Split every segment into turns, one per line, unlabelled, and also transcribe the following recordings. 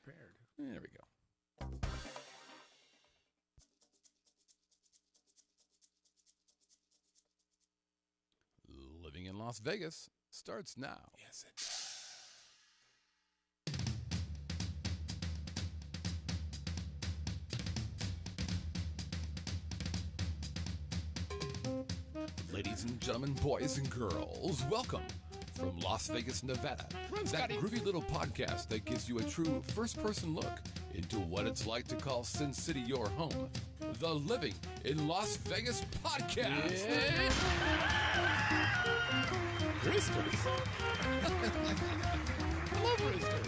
prepared.
There we go. Living in Las Vegas starts now.
Yes, it does.
Ladies and gentlemen, boys and girls, welcome from Las Vegas, Nevada. That groovy little podcast that gives you a true first-person look into what it's like to call Sin City your home. The Living in Las Vegas podcast. Yeah.
Roosters. I love roosters.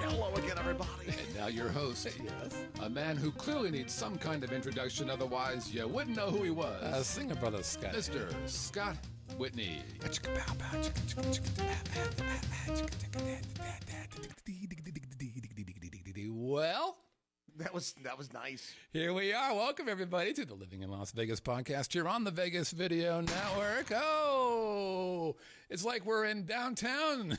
Hello again, everybody.
And now your host,
Yes.
a man who clearly needs some kind of introduction, otherwise you wouldn't know who he was.
Singer brother Scott.
Mr. Scott Whitney. Well,
That was nice.
here we are. Welcome, everybody, to the Living in Las Vegas podcast here on the Vegas Video Network. Oh, it's like we're in downtown.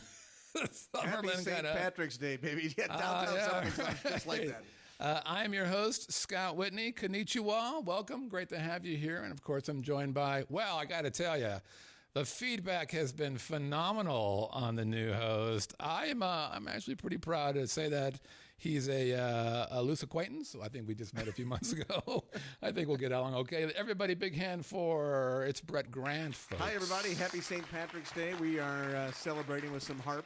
Happy
Summerlin,
St. Patrick's Day, baby. Yeah, downtown Summerlin, just like that.
I'm your host, Scott Whitney. Konnichiwa. Welcome. Great to have you here. And, of course, I'm joined by, well, I got to tell you, the feedback has been phenomenal on the new host. I'm actually pretty proud to say that he's a loose acquaintance. I think we just met a few months ago. I think we'll get along okay. Everybody, big hand for, it's Brett Grant, folks.
Hi, everybody. Happy St. Patrick's Day. We are celebrating with some harp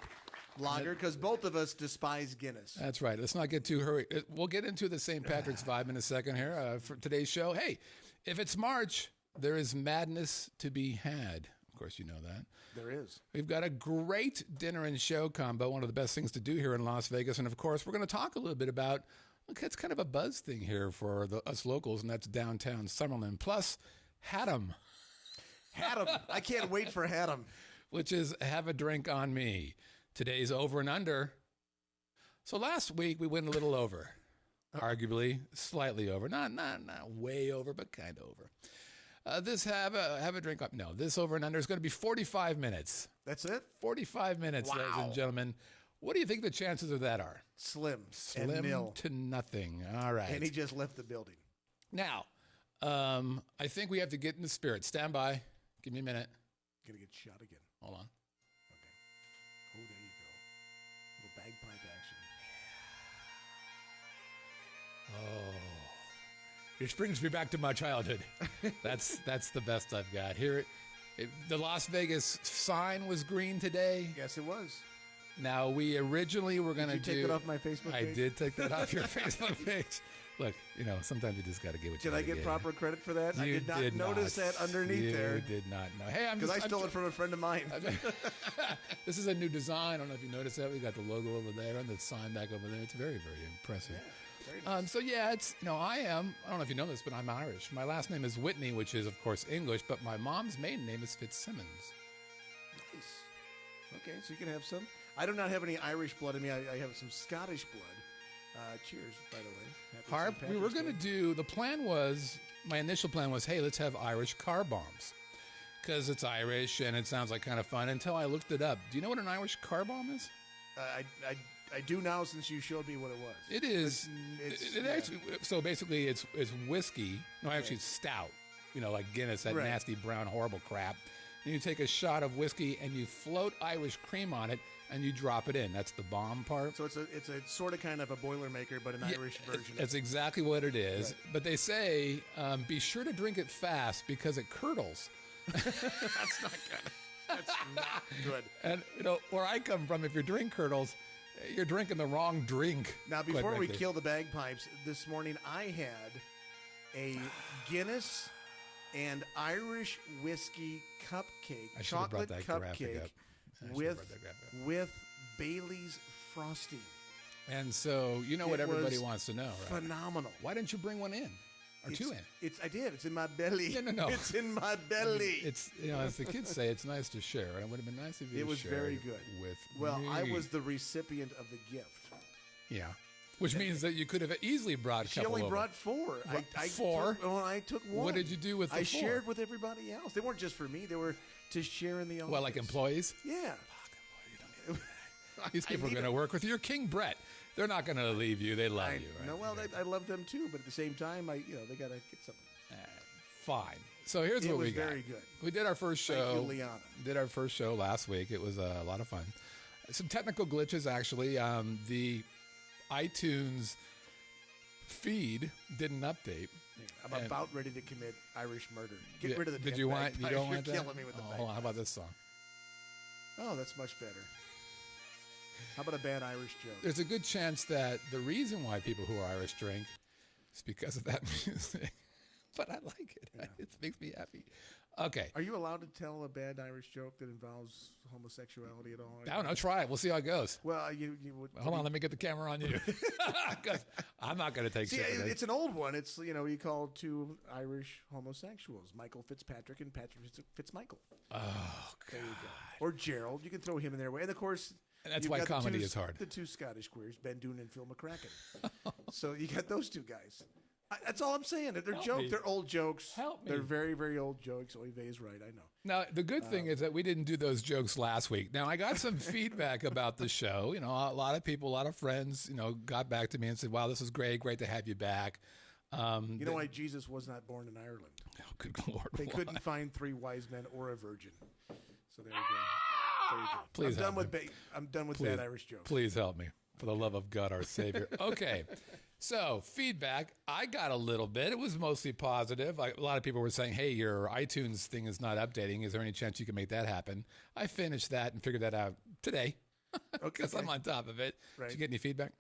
lager because both of us despise Guinness.
That's right. Let's not get too hurried. We'll get into the St. Patrick's vibe in a second here for today's show. Hey, if it's March, there is madness to be had. Of course, you know that.
There is.
We've got a great dinner and show combo, one of the best things to do here in Las Vegas. And, of course, we're going to talk a little bit about, look, it's kind of a buzz thing here for us locals, and that's downtown Summerland. Plus, Haddam.
Haddam. I can't wait for Haddam.
Which is have a drink on me. Today's over and under. So last week we went a little over, arguably slightly over, not way over, but kind of over. This have a drink up. No, this over and under is going to be 45 minutes.
That's it?
45 minutes,
Wow.
ladies and gentlemen. What do you think the chances of that are?
Slim
Slim
and nil.
to nothing. All right.
And he just left the building.
Now, I think we have to get in the spirit. Stand by. Give me a minute.
Gonna get shot again.
Hold on.
Okay. Oh, there you go. Little bagpipe action.
It brings me back to my childhood. That's the best I've got. Here, the Las Vegas sign was green today.
Yes, it was.
Now, we originally were going to
Did you take it off my Facebook page?
I did take that off your Facebook page. Look, sometimes you just got to get what you
Did I get proper credit for that? I did not notice that underneath there.
You did not know. Hey,
Because I stole it from a friend of mine.
This is a new design. I don't know if you noticed that. We got the logo over there and the sign back over there. It's very, very impressive.
Yeah, very nice.
So yeah, it's I don't know if you know this, but I'm Irish. My last name is Whitney, which is of course English, but my mom's maiden name is Fitzsimmons.
Nice. Okay, so you can have some. I do not have any Irish blood in me. I have some Scottish blood. Cheers, by the way. Happy
Harp,
St.
we were
Patrick's
going to
Day.
do, the plan was, my initial plan was, hey, let's have Irish car bombs. Because it's Irish and it sounds like kind of fun until I looked it up. Do you know what an Irish car bomb is?
I do now since you showed me what it was.
It is.
It's
It
yeah.
actually, so basically it's whiskey. No, actually it's stout. Like Guinness, that
Right.
nasty brown horrible crap. And you take a shot of whiskey and you float Irish cream on it and you drop it in. That's the bomb part.
So it's a sort of kind of a Boilermaker, but an Irish version.
That's exactly what it is.
Right.
But they say be sure to drink it fast because it curdles.
That's not good. That's not good.
And where I come from, if your drink curdles, you're drinking the wrong drink.
Now,
quite
before we
frankly.
kill the bagpipes, this morning I had a Guinness and Irish whiskey cupcake,
I should have brought
chocolate
that graphic up. I should have brought that graphic up.
with Bailey's frosting.
And so you know what
It
everybody
was
wants to know, right?
Phenomenal.
Why didn't you bring one in? Or two in?
I did. It's in my belly.
No.
It's in my belly.
It's as the kids say, it's nice to share. And it would have been nice if you
It was
shared
very good.
with
Well,
me.
I was the recipient of the gift.
Yeah. Which means that you could have easily brought a
She
couple
only
over.
brought four.
Four?
I took one.
What did you do with the
I
four?
shared with everybody else. They weren't just for me. They were to share in the office.
Well, like employees?
Yeah.
These people are going to work with you. King Brett. They're not going to leave you. They love you, right?
No, well, I love them too, but at the same time, they got to get something.
Fine. So here's what we got.
It was very good.
We did our first show.
Thank you, Liana.
Did our first show last week. It was a lot of fun. Some technical glitches, actually. The iTunes feed didn't update.
I'm about ready to commit Irish murder. Get rid of the
Did you want? You don't want that?
You're killing me with the bagpipe.
Hold on. How about this song?
Oh, that's much better. How about a bad Irish joke?
There's a good chance that the reason why people who are Irish drink is because of that music. But I like it. Yeah. It makes me happy. Okay.
Are you allowed to tell a bad Irish joke that involves homosexuality at all?
I don't know. Try it. We'll see how it goes.
Well,
hold on. Let me get the camera on you. I'm not going to take shit.
It's an old one. It's, you call two Irish homosexuals, Michael Fitzpatrick and Patrick Fitzmichael.
Oh, God.
There you go. Or Gerald. You can throw him in there. And, of course...
And that's why comedy is hard.
The two Scottish queers, Ben Doon and Phil McCracken. So you got those two guys. That's all I'm saying. They're jokes. They're old jokes.
Help me.
They're very, very old jokes. Oive is right. I know.
Now, the good thing is that we didn't do those jokes last week. Now, I got some feedback about the show. A lot of people, a lot of friends, got back to me and said, wow, this is great. Great to have you back.
You know why Jesus was not born in Ireland?
Oh, good Lord.
They couldn't find 3 wise men or a virgin. So there you go. There you go.
Please
I'm done with bad Irish jokes.
Please help me. For the love of God, our Savior. Okay. So, feedback, I got a little bit. It was mostly positive. A lot of people were saying, hey, your iTunes thing is not updating. Is there any chance you can make that happen? I finished that and figured that out today because I'm on top of it. Right. Did you get any feedback?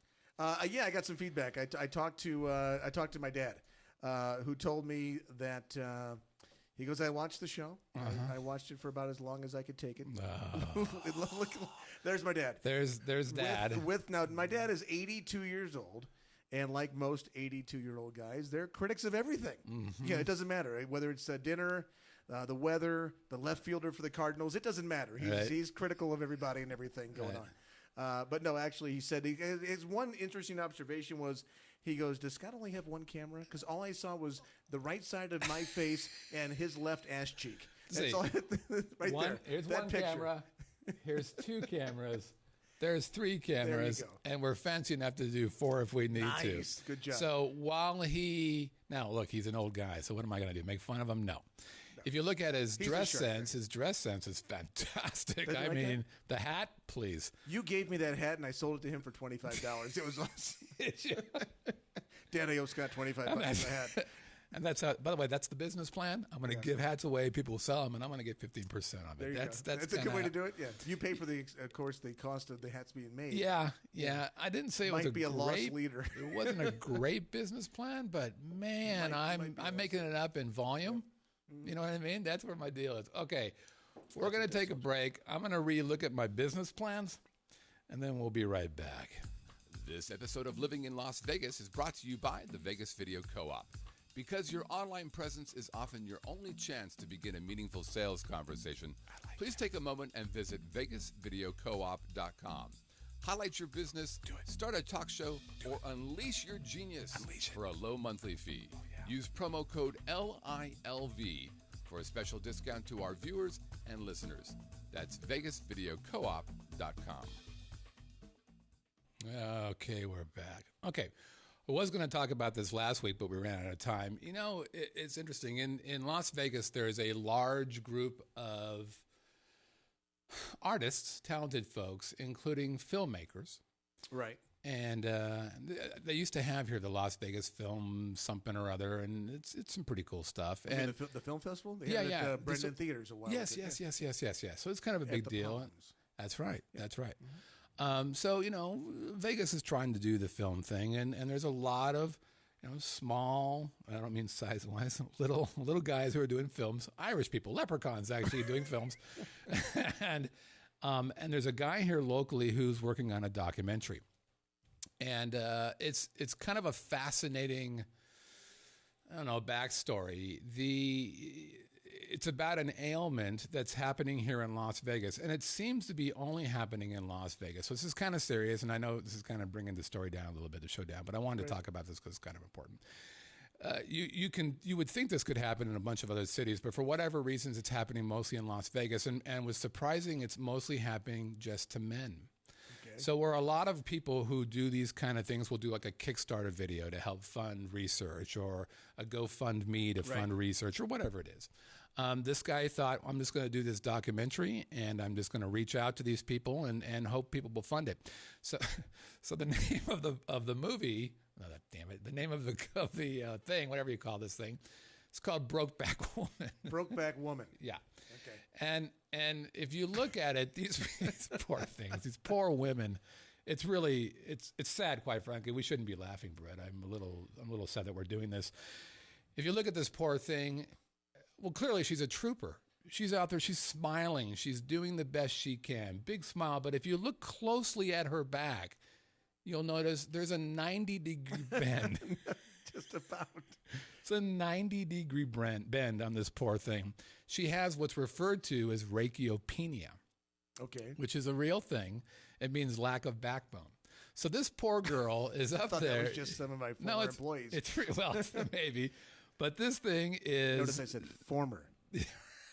Yeah, I got some feedback. I talked to my dad, who told me that he goes, I watched the show. I watched it for about as long as I could take it. Look, there's my dad.
There's Dad.
Now, my dad is 82 years old. And like most 82-year-old guys, they're critics of everything. Mm-hmm. Yeah, it doesn't matter. Right? Whether it's dinner, the weather, the left fielder for the Cardinals, it doesn't matter. He's critical of everybody and everything going on. But no, actually, he said his one interesting observation was, he goes, does Scott only have one camera? Because all I saw was the right side of my face and his left ass cheek. That's all right there.
Here's one picture. Camera. Here's 2 cameras. There's 3 cameras, and we're fancy enough to do 4 if we need to.
Nice. Good job.
So now look, he's an old guy, so what am I going to do? Make fun of him? No. If you look at his dress sense is fantastic. I mean, the hat, please.
You gave me that hat, and I sold it to him for $25. It was awesome. Dad, I owe Scott $25 for the hat.
And that's how, by the way, that's the business plan. I'm going to give hats away. People will sell them, and I'm going to get 15% of it.
That's a good way to do it. Yeah, you pay for the cost of the hats being made.
Yeah. I didn't say it was
a loss leader.
It wasn't a great business plan, but man, I'm making it up in volume. You know what I mean? That's where my deal is. Okay, we're going to take a break. I'm going to re-look at my business plans, and then we'll be right back.
This episode of Living in Las Vegas is brought to you by the Vegas Video Co-op. Because your online presence is often your only chance to begin a meaningful sales conversation, please take a moment and visit vegasvideocoop.com. Highlight your business, start a talk show, or unleash your genius for a low monthly fee. Use promo code LILV for a special discount to our viewers and listeners. That's vegasvideocoop.com.
Okay, we're back. Okay. I was going to talk about this last week, but we ran out of time. It's interesting. In Las Vegas, there's a large group of artists, talented folks, including filmmakers.
Right.
And they used to have here the Las Vegas Film something or other, and it's some pretty cool stuff.
And the film festival? They had it at Brendan Theaters a while ago.
Yes. So it's kind of a big deal.
Palms.
That's right.
Yeah.
That's right. Mm-hmm. So, Vegas is trying to do the film thing, and there's a lot of, small, I don't mean size-wise, little guys who are doing films, Irish people, leprechauns actually doing films. And there's a guy here locally who's working on a documentary. And it's kind of a fascinating, backstory. It's about an ailment that's happening here in Las Vegas, and it seems to be only happening in Las Vegas. So this is kind of serious, and I know this is kind of bringing the story down a little bit, the show down, but I wanted to talk about this because it's kind of important. You would think this could happen in a bunch of other cities, but for whatever reasons, it's happening mostly in Las Vegas, and was surprising. It's mostly happening just to men. So where a lot of people who do these kind of things will do like a Kickstarter video to help fund research, or a GoFundMe to fund research, or whatever it is. This guy thought, I'm just going to do this documentary, and I'm just going to reach out to these people and hope people will fund it. So the name of the movie, damn it, the name of the thing, whatever you call this thing, it's called Brokeback Woman.
Brokeback Woman.
Yeah.
Okay.
And if you look at it, these poor things, these poor women, it's really it's sad, quite frankly. We shouldn't be laughing, Brett. I'm a little sad that we're doing this. If you look at this poor thing, well, clearly she's a trooper. She's out there, she's smiling, she's doing the best she can. Big smile, but if you look closely at her back, you'll notice there's a 90-degree bend.
Just about.
It's a 90-degree bend on this poor thing. She has what's referred to as rachiopenia.
Okay.
Which is a real thing. It means lack of backbone. So this poor girl is up there.
That was just some of my former employees.
Well, maybe. But this thing is...
Notice I said former.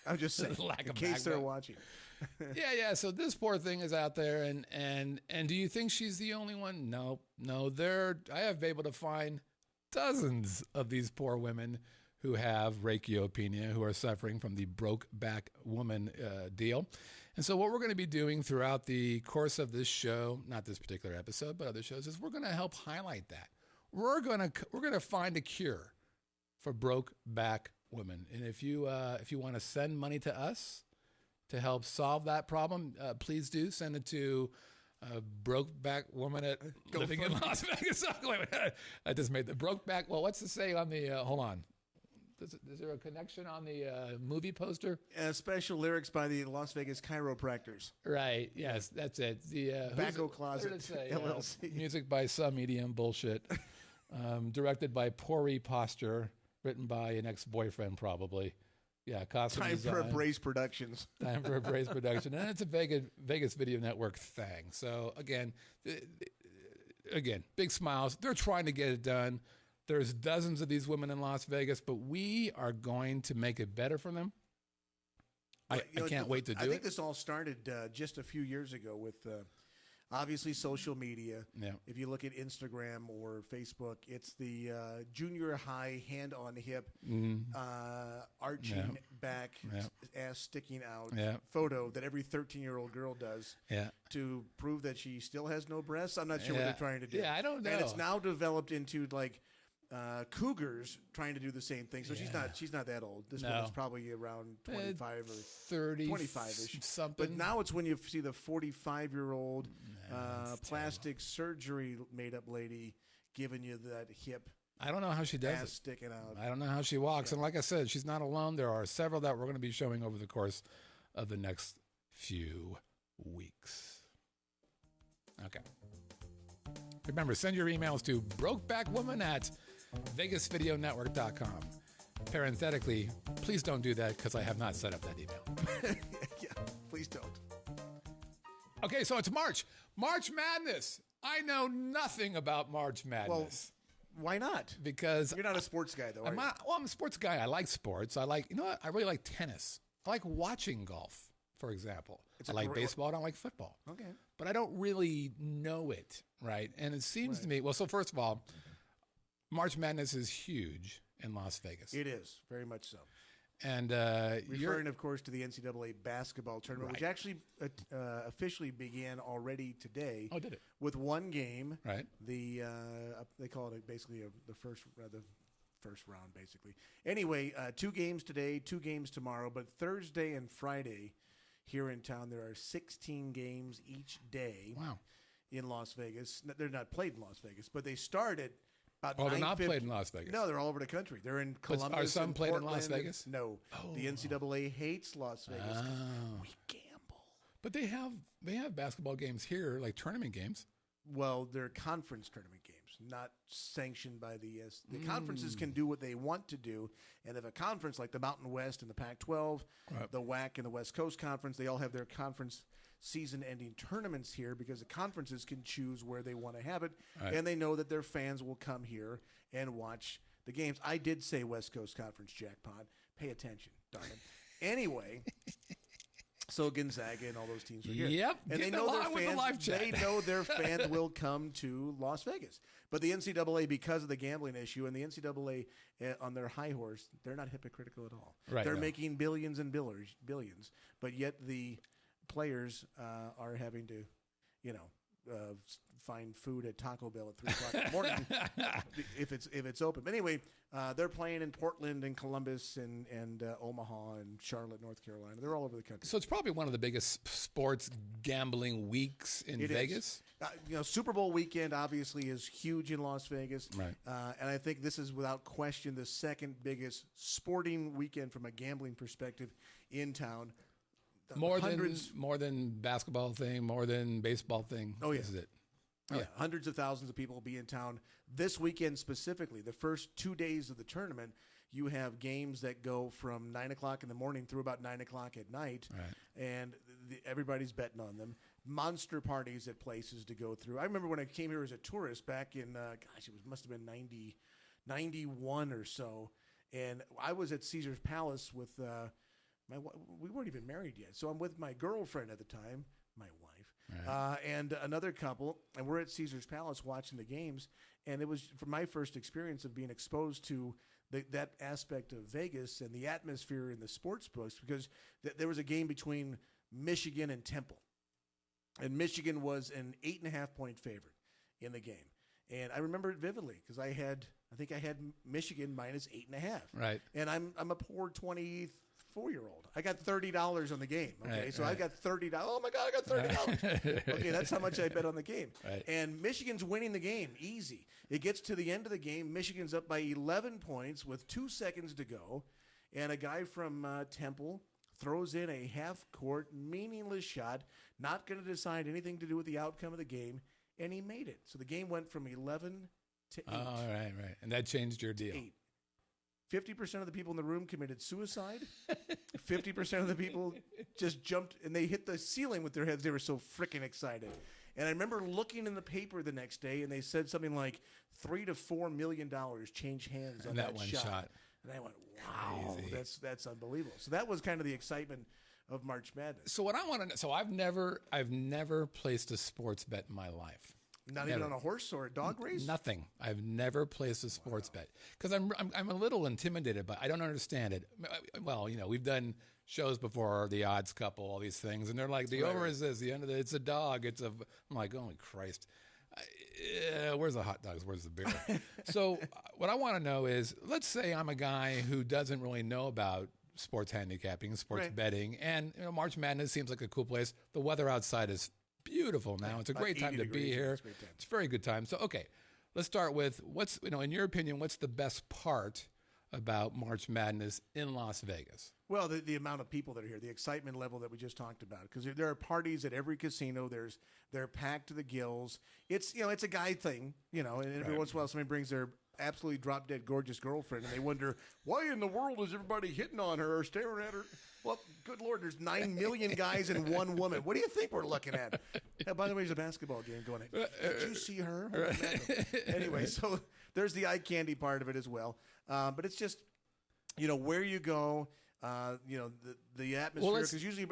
I'm just saying, in case they're watching.
Yeah. So this poor thing is out there, and do you think she's the only one? No. I have been able to find dozens of these poor women who have rachiopenia, who are suffering from the Brokeback Woman deal. And so what we're going to be doing throughout the course of this show, not this particular episode, but other shows, is we're going to help highlight that. We're going to find a cure for Brokeback Women. And if you want to send money to us to help solve that problem, please do send it to Brokeback Woman at Living in Las Vegas. I just made the Brokeback. Well, what's the say on the? Hold on. Is there a connection on the movie poster?
Special lyrics by the Las Vegas chiropractors.
Right. Yes, that's it. The
Tobacco Closet LLC.
Music by Some EDM Bullshit. Directed by Pori Posture. Written by an ex-boyfriend, probably. Yeah, costume
Time
design.
for a Brace Productions.
Time for a Brace Production. And it's a Vegas Video Network thing. So, again, big smiles. They're trying to get it done. There's dozens of these women in Las Vegas, but we are going to make it better for them. I can't wait to do it.
I think this all started just a few years ago with... obviously, social media.
Yeah.
If you look at Instagram or Facebook, it's the junior high, hand on hip, arching back, ass sticking out photo that every 13-year-old girl does to prove that she still has no breasts. I'm not sure what they're trying to do.
Yeah, I don't know.
And it's now developed into like cougars trying to do the same thing. So she's not that old. This one is probably around 25 or
30,
25-ish.
Something.
But now it's when you see the 45-year-old plastic surgery made-up lady giving you that hip.
I don't know how she does
ass
it.
Sticking out.
I don't know how she walks. And like I said, she's not alone. There are several that we're going to be showing over the course of the next few weeks. Okay. Remember, send your emails to brokebackwoman at vegasvideonetwork.com. Parenthetically, please don't do that because I have not set up that email.
Yeah, please don't.
Okay, so it's March. March Madness. I know nothing about March Madness.
Well, why not?
Because
you're not a sports guy, though, are you?
I'm a sports guy. I like sports. I really like tennis. I like watching golf, for example. I like baseball. I don't like football.
Okay.
But I don't really know it, right? And it seems to me, well, so first of all, March Madness is huge in Las Vegas.
It is, very much so.
And
referring, of course, to the NCAA basketball tournament, which actually officially began already today.
Oh, did it?
With one game.
Right.
They call it basically the first round, basically. Anyway, 2 games today, 2 games tomorrow, but Thursday and Friday here in town there are 16 games each day.
Wow.
In Las Vegas. They're not played in Las Vegas, but they started about 9:50.
They're not played in Las Vegas?
No, they're all over the country. They're in Columbus.
Are some played
Portland.
in Las Vegas?
No.
Oh.
The NCAA hates Las Vegas.
Oh.
We gamble.
But they have basketball games here, like tournament games.
Well, they're conference tournament games, not sanctioned by the conferences can do what they want to do, and if a conference like the Mountain West and the Pac-12, the WAC and the West Coast Conference, they all have their conference season-ending tournaments here because the conferences can choose where they want to have it, and they know that their fans will come here and watch the games. I did say West Coast Conference jackpot. Pay attention, darn it. Anyway, So Gonzaga and all those teams are here.
Yep,
and they
getting
know their
along with the live
fans.
chat.
They know their fans will come to Las Vegas. But the NCAA, because of the gambling issue, and the NCAA on their high horse, they're not hypocritical at all.
Right,
they're
no.
making billions and billions, but yet the players are having to, find food at Taco Bell at 3:00 in the morning if it's open. But anyway, they're playing in Portland and Columbus and Omaha and Charlotte, North Carolina. They're all over the country.
So it's probably one of the biggest sports gambling weeks in
It
Vegas.
is. Super Bowl weekend obviously is huge in Las Vegas,
Right.
And I think this is without question the second biggest sporting weekend from a gambling perspective in town.
More
Hundreds,
than basketball thing, more than baseball thing.
Oh, yeah.
This is it.
yeah, hundreds of thousands of people will be in town this weekend specifically. The first 2 days of the tournament, you have games that go from 9 o'clock in the morning through about 9 o'clock at night,
Right.
and everybody's betting on them. Monster parties at places to go through. I remember when I came here as a tourist back in, must have been 91 or so, and I was at Caesar's Palace with we weren't even married yet, so I'm with my girlfriend at the time, my wife,
Right.
and another couple, and we're at Caesar's Palace watching the games, and it was for my first experience of being exposed to that aspect of Vegas and the atmosphere in the sports books, because there was a game between Michigan and Temple, and Michigan was an 8.5-point favorite in the game, and I remember it vividly because I think I had Michigan minus 8.5,
Right.
and I'm a poor 24-year-old. I got $30 on the game. Okay,
Right,
so
right.
I got $30. Oh my God, I got $30. Okay, that's how much I bet on the game.
Right.
And Michigan's winning the game easy. It gets to the end of the game. Michigan's up by 11 points with 2 seconds to go, and a guy from Temple throws in a half-court meaningless shot, not going to decide anything to do with the outcome of the game, and he made it. So the game went from 11 to 8.
Oh, right. And that changed your deal.
8. 50% of the people in the room committed suicide. 50% of the people just jumped and they hit the ceiling with their heads. They were so freaking excited. And I remember looking in the paper the next day, and they said something like $3 to $4 million changed hands on
that one shot.
And I went, wow,
Crazy.
that's unbelievable. So that was kind of the excitement of March Madness.
So what I want to know, so I've never placed a sports bet in my life.
Not
Never.
even on a horse or a dog race?
Nothing. I've never placed a sports bet because I'm a little intimidated, but I don't understand it. Well, we've done shows before, the odds couple, all these things, and they're like, the over is this, the end of it, it's a dog. I'm like, holy Christ. Where's the hot dogs? Where's the beer? So what I want to know is, let's say I'm a guy who doesn't really know about sports handicapping, sports betting, and March Madness seems like a cool place. The weather outside is beautiful now. It's a great time to be here. It's a very good time. So, okay, let's start with what's, in your opinion, what's the best part about March Madness in Las Vegas?
Well, the amount of people that are here, the excitement level that we just talked about, because there are parties at every casino. They're packed to the gills. It's it's a guy thing, and every once in a while somebody brings their absolutely drop dead gorgeous girlfriend, and they wonder why in the world is everybody hitting on her or staring at her. Well, good Lord, there's 9 million guys and one woman. What do you think we're looking at? By the way, there's a basketball game going on. Did you see her? Anyway, so there's the eye candy part of it as well. But it's just, where you go, the atmosphere. Because usually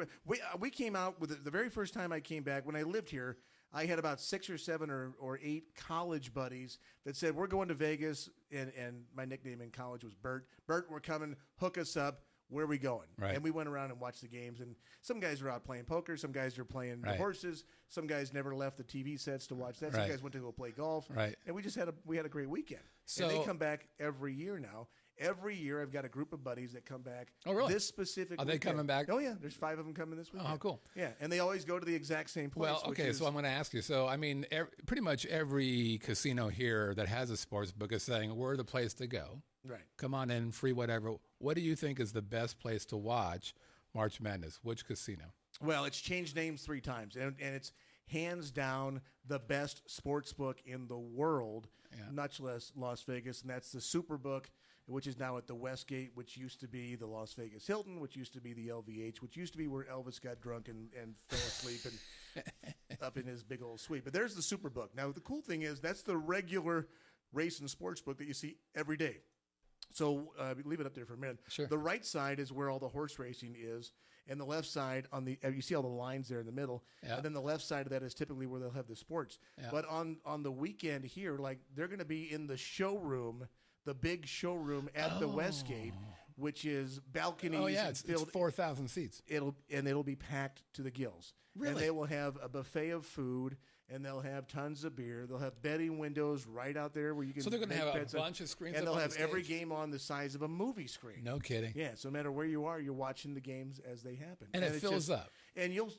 we came out with the very first time I came back, when I lived here, I had about 6 or 7 or 8 college buddies that said, we're going to Vegas, and my nickname in college was Bert. Bert, we're coming. Hook us up. Where are we going?
Right.
And we went around and watched the games, and some guys were out playing poker. Some guys were playing the
Right.
horses. Some guys never left the TV sets to watch that. Some
Right.
guys went to go play golf.
Right.
And we just had a great weekend.
So-
and they come back every year now. Every year I've got a group of buddies that come back.
Oh, really?
This specific
Are they
weekend.
coming back?
Oh, yeah. There's 5 of them coming this weekend.
Oh, cool.
Yeah, and they always go to the exact same place.
Well, okay, so I'm going to ask you. So, I mean, pretty much every casino here that has a sports book is saying, we're the place to go.
Right.
Come on in, free whatever. What do you think is the best place to watch March Madness? Which casino?
Well, it's changed names 3 times, and it's hands down the best sports book in the world, much less Las Vegas, and that's the Superbook, which is now at the Westgate, which used to be the Las Vegas Hilton, which used to be the LVH, which used to be where Elvis got drunk and fell asleep and up in his big old suite. But there's the Superbook. Now, the cool thing is that's the regular race and sports book that you see every day. So leave it up there for a minute.
Sure.
The right side is where all the horse racing is, and the left side on the you see all the lines there in the middle,
Yeah.
and then the left side of that is typically where they'll have the sports.
Yeah.
But on the weekend here, like they're going to be in the showroom, the big showroom at the Westgate, which is balconies.
Oh yeah,
and
it's
filled.
4,000 seats.
It'll be packed to the gills.
Really?
And they will have a buffet of food, and they'll have tons of beer. They'll have betting windows right out there where you can.
So they're going to
make
have a
bets
bunch of screens,
and
up
they'll
on
have
the
every
stage?
game on the size of a movie screen.
No kidding.
Yeah, so no matter where you are, you're watching the games as they happen,
And it
it's
fills up.
And you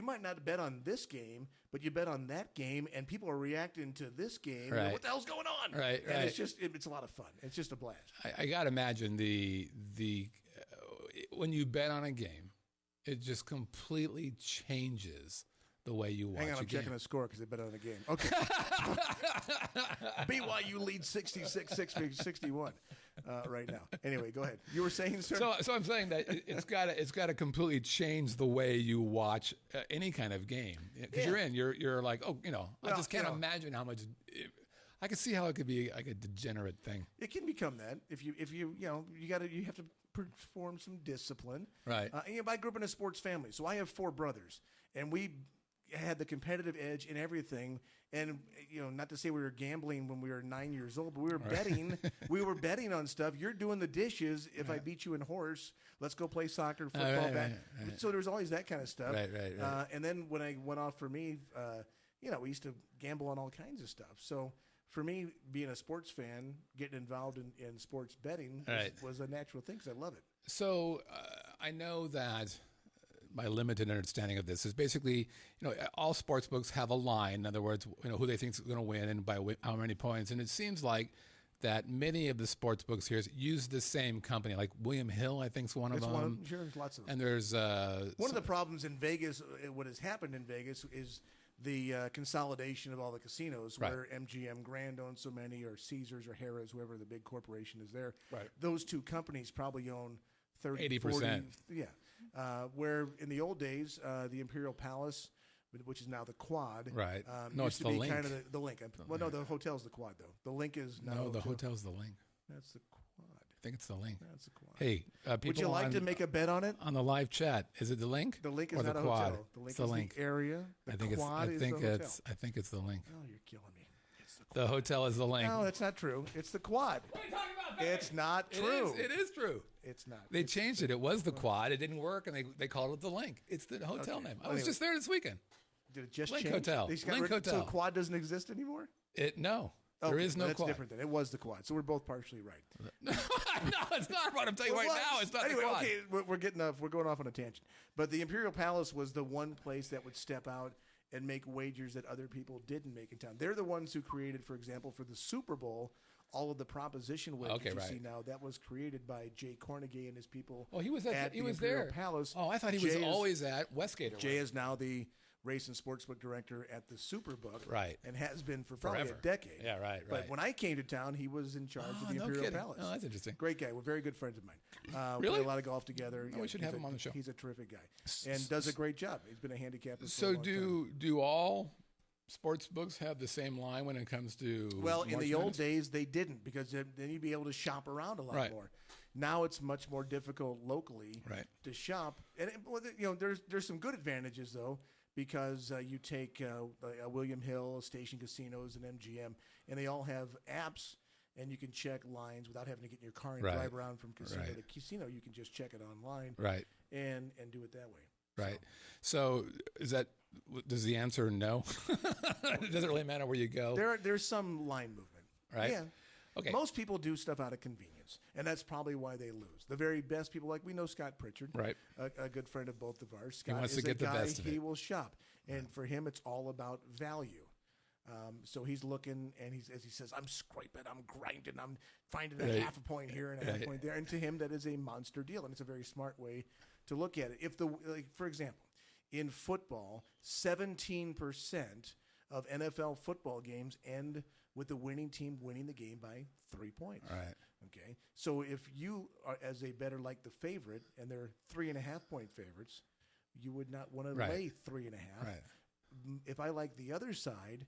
might not bet on this game, but you bet on that game, and people are reacting to this game.
Right.
What the hell's going on?
Right,
And
right.
it's just it's a lot of fun. It's just a blast.
I got to imagine the when you bet on a game, it just completely changes the way you watch
Hang on,
a
I'm
game.
checking the score because they bet on the game. Okay. BYU leads 66-61 right now. Anyway, go ahead. You were saying, sir?
So I'm saying that it's got to completely change the way you watch any kind of game because you're like, oh, I
Well,
just can't
you know.
imagine how much. I can see how it could be like a degenerate thing.
It can become that if you you have to perform some discipline.
Right.
I grew up in a sports family, so I have 4 brothers, and we had the competitive edge in everything. And not to say we were gambling when we were 9 years old, but we were betting. We were betting on stuff. You're doing the dishes. If I beat you in horse, let's go play soccer, football.
right.
So there was always that kind of stuff.
Right.
And then when I went off for me, we used to gamble on all kinds of stuff. So for me, being a sports fan, getting involved in sports betting was a natural thing because I love it.
So I know that my limited understanding of this is basically, all sports books have a line. In other words, who they think is going to win and by how many points. And it seems like that many of the sports books here use the same company. Like William Hill, I think, is one of them.
Sure, there's lots of them.
And there's
one of the problems in Vegas. What has happened in Vegas is the consolidation of all the casinos, where MGM Grand owns so many, or Caesars or Harrah's, whoever the big corporation is there.
Right.
Those 2 companies probably own 30,
80%.
40, yeah. Where in the old days, the Imperial Palace, which is now the Quad,
Right. No,
used
it's
to
the
be
Link.
kind of the Link. Well, no, the hotel's the Quad though. The Link is now
no, the hotel's the Link.
That's the Quad.
I think it's the Link.
That's the Quad.
Hey, people
would you like
on,
to make a bet on it?
on the live chat? Is it the Link?
The Link
or
is
the
not a
quad?
hotel. The Link
It's
is
the Link.
the area. The Quad is the hotel.
I think it's the Link.
Oh, you're killing me. It's the Quad.
The hotel is the Link.
No, that's not true. It's the Quad.
What are you talking about?
It's not true.
It is true.
It's not.
They changed it. It was the Quad. It didn't work, and they called it the Link. It's the hotel
Okay.
name. I
Well,
was
anyway.
just there this weekend.
Did it just
Link
change?
Hotel.
They just got
Link
rid-
Hotel.
So Quad doesn't exist anymore?
No. There
Okay,
is no
that's
Quad.
different then. It was the Quad. So we're both partially right.
No, it's not. But I'm telling you
It
right
was.
now, it's not
Anyway,
the Quad.
okay, we're getting off. We're going off on a tangent. But the Imperial Palace was the one place that would step out and make wagers that other people didn't make in town. They're the ones who created, for example, for the Super Bowl, all of the proposition wagers
Okay,
you
right.
see now. That was created by Jay Carnegie and his people.
Oh, he was at
the
he was
Imperial
there.
Palace.
Oh, I thought he
Jay
was
is-
always at Westgate. Or
Jay
whatever.
is now the race and sportsbook director at the Superbook,
Right.
and has been for probably
Forever.
a decade.
Yeah, right.
But when I came to town, he was in charge of the
no
Imperial
kidding.
Palace.
Oh, that's interesting.
Great guy. We're very good friends of mine. We
Really?
play a lot of golf together.
we should
he's
have him on the show.
He's a terrific guy and does a great job. He's been a handicapper. For a
So
long time.
do all sports books have the same line when it comes to?
Well, in
March
the old
Madness?
days, they didn't, because then you'd be able to shop around a lot
Right.
more. Now it's much more difficult locally
Right.
to shop, and there's some good advantages though, because you take William Hill, Station Casinos, and MGM, and they all have apps, and you can check lines without having to get in your car and
Right.
drive around from casino
Right.
to casino. You can just check it online,
Right.
and do it that way.
Right. So does the answer no? It doesn't really matter where you go.
There's some line movement,
Right.
Yeah.
Okay.
Most people do stuff out of convenience, and that's probably why they lose. The very best people, like we know Scott Pritchard,
Right.
a good friend of both of ours. Scott
wants
is
to get
a
the
guy,
best of
he
it.
will shop, and for him, it's all about value. So he's looking, and as he says, I'm scraping, I'm grinding, I'm finding a
Right.
half a point here and a half a point there, and to him, that is a monster deal, and it's a very smart way to look at it. If for example, in football, 17% of NFL football games end with the winning team winning the game by 3 points.
Right.
Okay. So if you are, as a better, like the favorite, and they're 3.5 point favorites, you would not want to
Right.
lay 3.5.
Right.
If I like the other side,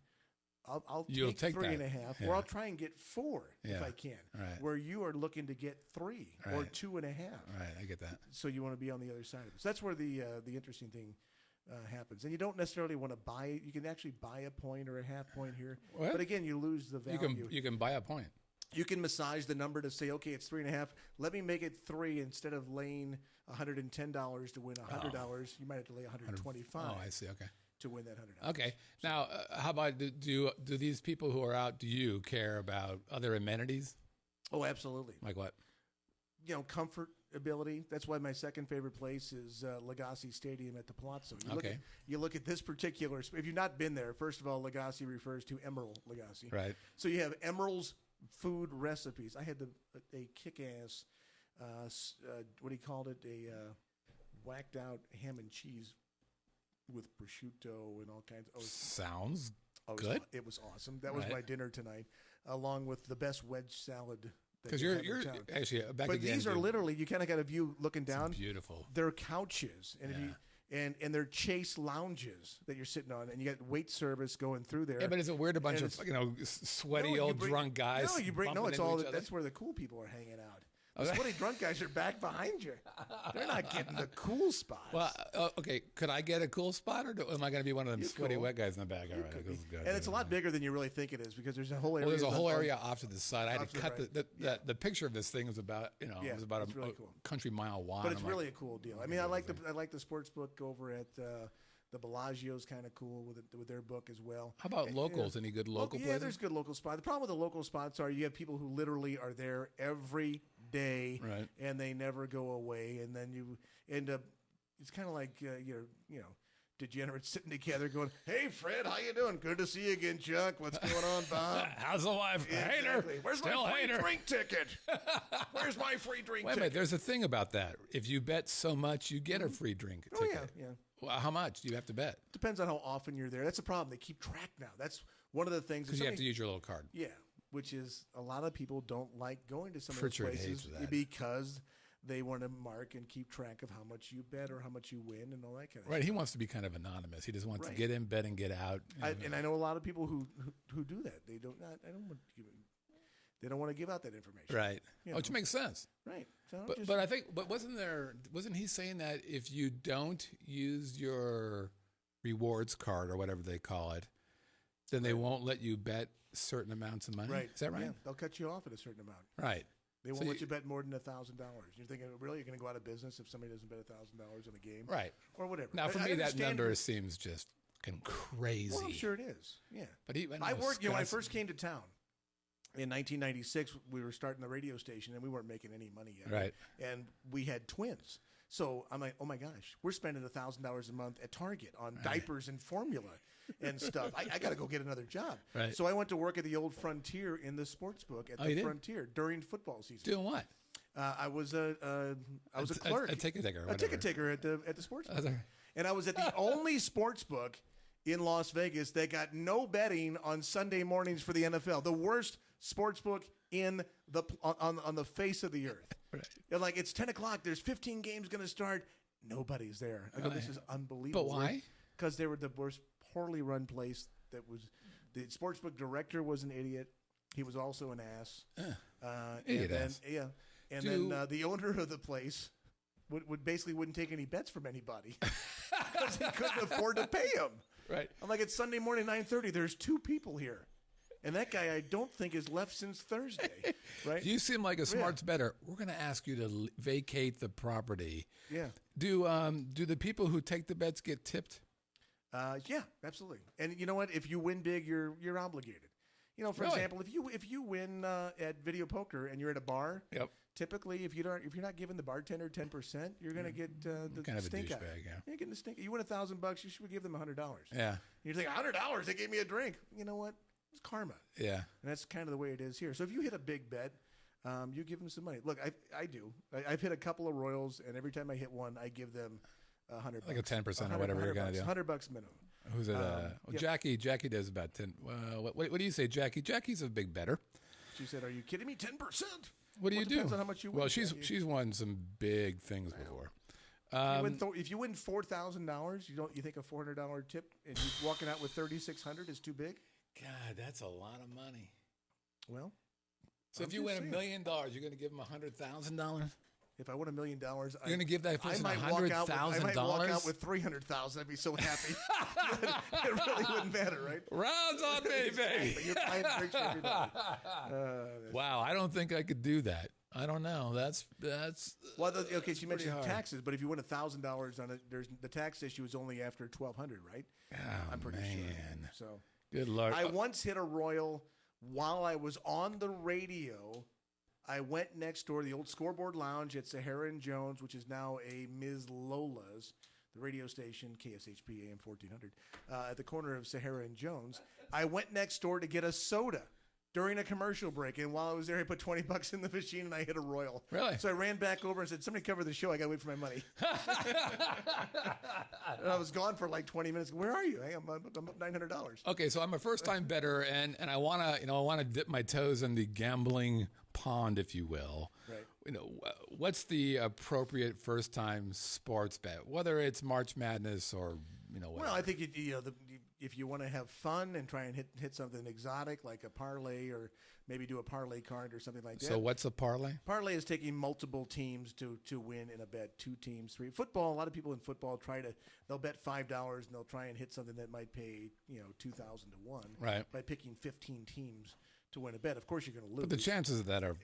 I'll
You'll
take
take
three
that.
and a half,
Yeah.
or I'll try and get 4 if
Yeah.
I can.
Right.
Where you are looking to get 3 or
Right.
2.5.
Right, I get that.
So you want to be on the other side of it. So that's where the interesting thing happens. And you don't necessarily want to buy it. You can actually buy a point or a half point here.
What?
But again, you lose the value.
You can buy a point.
You can massage the number to say, okay, it's 3.5. Let me make it 3 instead of laying $110 to win $100. You might have to lay $125
Oh, I see. Okay.
to win that $100.
Okay. Now, how about do these people who are out? Do you care about other amenities?
Oh, absolutely.
Like what?
Comfort ability. That's why my second favorite place is Legacy Stadium at the Palazzo. You look at this particular. If you've not been there, first of all, Legacy refers to Emerald Legacy.
Right.
So you have Emerald's food recipes. I had a kick-ass, what he called it, a whacked out ham and cheese with prosciutto and all kinds.
Sounds
Oh,
good.
It was awesome. That was
Right.
my dinner tonight, along with the best wedge salad.
Because you're actually back
But
again.
these are
dude.
literally, you kind of got a view looking down.
Beautiful.
They're couches, and if
Yeah.
you and they're chase lounges that you're sitting on, and you got wait service going through there.
Yeah, but is it weird? A bunch
And
of
it's-
sweaty
No, you
old
bring-
drunk guys.
No,
bumping
it's
into
all.
each other?
That's where the cool people are hanging out.
Oh,
The
that-
sweaty drunk guys are back behind you. They're not getting the cool spots.
Well, okay. Could I get a cool spot, or am I going to be one of them
You're
sweaty
cool.
wet guys in the back? All right,
Could
this
be.
is good.
And it's a lot bigger than you really think it is, because there's a whole area.
Well, there's a whole
on-
area off to the side. I had
Off
to
to the
cut
right.
the picture of this thing was about it
Yeah,
was about
it's
a
really cool.
country mile wide.
But it's
I'm
really
like,
a cool deal. I mean, I like the sports book over at the Bellagio's kind of cool with their book as well.
how about
And,
locals? Any good local
Yeah,
places?
there's good local spots. The problem with the local spots are you have people who literally are there every day,
Right.
and they never go away, and then you end up. It's kind of like you're degenerates sitting together, going, "Hey, Fred, how you doing? Good to see you again, Chuck. What's going on, Bob?
How's the wife? Hater.
Exactly. Where's
Still
my free
hater.
drink ticket? Where's my free drink
Wait a
ticket?"
minute. There's a thing about that. If you bet so much, you get a free drink
Oh
ticket.
yeah.
Well, how much do you have to bet?
Depends on how often you're there. That's the problem. They keep track now. That's one of the things.
Because you have to use your little card.
Yeah, which is a lot of people don't like going to some of
Pritchard
those places
hates that.
because they want to mark and keep track of how much you bet or how much you win and all that kind of
Right.
stuff.
He wants to be kind of anonymous. He just wants to
Right.
get in, bet, and get out.
And I know a lot of people who do that. They don't. They don't want to give out that information.
Right.
You
Which
know.
makes sense.
Right. So
But
just-
but I think wasn't he saying that if you don't use your rewards card or whatever they call it, then they won't let you bet certain amounts of money?
right.
Is that right?
Yeah, they'll cut you off at a certain amount.
Right.
They won't
So
let you bet more than $1,000. You're thinking, really, you're going to go out of business if somebody doesn't bet $1,000 in a game,
Right.
or whatever.
Now for
I
me that
understand
number
it.
seems just fucking crazy.
Well, I'm sure it is. Yeah.
But even
I worked. When I first came to town in 1996, we were starting the radio station, and we weren't making any money yet.
Right.
And we had twins. So I'm like, oh my gosh, we're spending $1,000 a month at Target on diapers and formula and stuff. I got to go get another job.
Right.
So I went to work at the old Frontier in the sports book at
Oh, you
the
did?
Frontier during football season.
doing what?
I was a clerk,
A ticket taker. Or
a
whatever.
ticket taker at the sports book.
That's all right.
And I was at the only sports book in Las Vegas that got no betting on Sunday mornings for the NFL. The worst sports book in the on the face of the earth.
Right.
And like, it's 10 o'clock. There's 15 games going to start. Nobody's there. I go, this is unbelievable.
But why?
Because they were the worst, poorly run place. That was the sportsbook director was an idiot. He was also an ass.
Idiot
and then,
ass.
Yeah. And
Do-
then the owner of the place would basically wouldn't take any bets from anybody because he couldn't afford to pay them.
Right.
I'm like, it's Sunday morning, 9:30. There's 2 people here. And that guy, I don't think, has left since Thursday, right?
You seem like a smarts better. We're going to ask you to vacate the property.
Yeah.
Do the people who take the bets get tipped?
Yeah, absolutely. And you know what? If you win big, you're obligated. You know, for
Really?
example, if you win at video poker and you're at a bar,
Yep.
typically if you're not giving the bartender 10%, you're going to get the
Kind of a
stink eye.
douchebag, yeah.
You're getting the stink. You win $1,000, you should give them $100.
Yeah.
You think $100? They gave me a drink. You know what? It's karma.
Yeah.
And that's kind of the way it is here. So if you hit a big bet, you give them some money. Look, I do. I've hit a couple of Royals, and every time I hit one, I give them $100.
Like a 10% or whatever you're going to do.
$100 minimum.
Who's it?
yeah.
Jackie does about 10. What do you say, Jackie? Jackie's a big better.
She said, "Are you kidding me? 10%?
What do you do?
Depends on how much you win.
Well,
Jackie.
she's won some big things before.
If you win $4,000, you think a $400 tip and you walking out with $3,600 is too big?
God, that's a lot of money.
Well,
So
I'm
if you
just
win
saying.
$1 million, you're going to give him $100,000.
If I won $1 million,
You're going to give that
I
person
might walk out
$100,000.
with 300,000. I'd be so happy. It really wouldn't matter, right?
Rounds on me, baby.
You're buying drinks for everybody.
Wow, I don't think I could do that. I don't know. That's
Well, okay. So you mentioned
hard.
taxes, but if you win $1,000 on it, there's the tax issue is only after $1,200, right? I'm pretty sure.
man.
So
Good Lord.
I once hit a royal while I was on the radio. I went next door, the old Scoreboard Lounge at Sahara and Jones, which is now a Ms. Lola's, the radio station, KSHP AM 1400, at the corner of Sahara and Jones. I went next door to get a soda during a commercial break, and while I was there, I put $20 in the machine, and I hit a royal.
Really?
So I ran back over and said, somebody cover the show. I got to wait for my money. And I was gone for like 20 minutes. Where are you? Hey, I'm up $900.
Okay, so I'm a first-time bettor, and I wanna dip my toes in the gambling pond, if you will.
Right.
What's the appropriate first-time sports bet, whether it's March Madness or whatever.
Well, I think if you want to have fun and try and hit something exotic like a parlay or maybe do a parlay card or something like that.
So what's a parlay?
Parlay is taking multiple teams to win in a bet, 2 teams, 3. Football, a lot of people in football they'll bet $5 and they'll try and hit something that might pay 2,000 to 1
Right.
by picking 15 teams to win a bet. Of course, you're going to lose.
But the chances of that are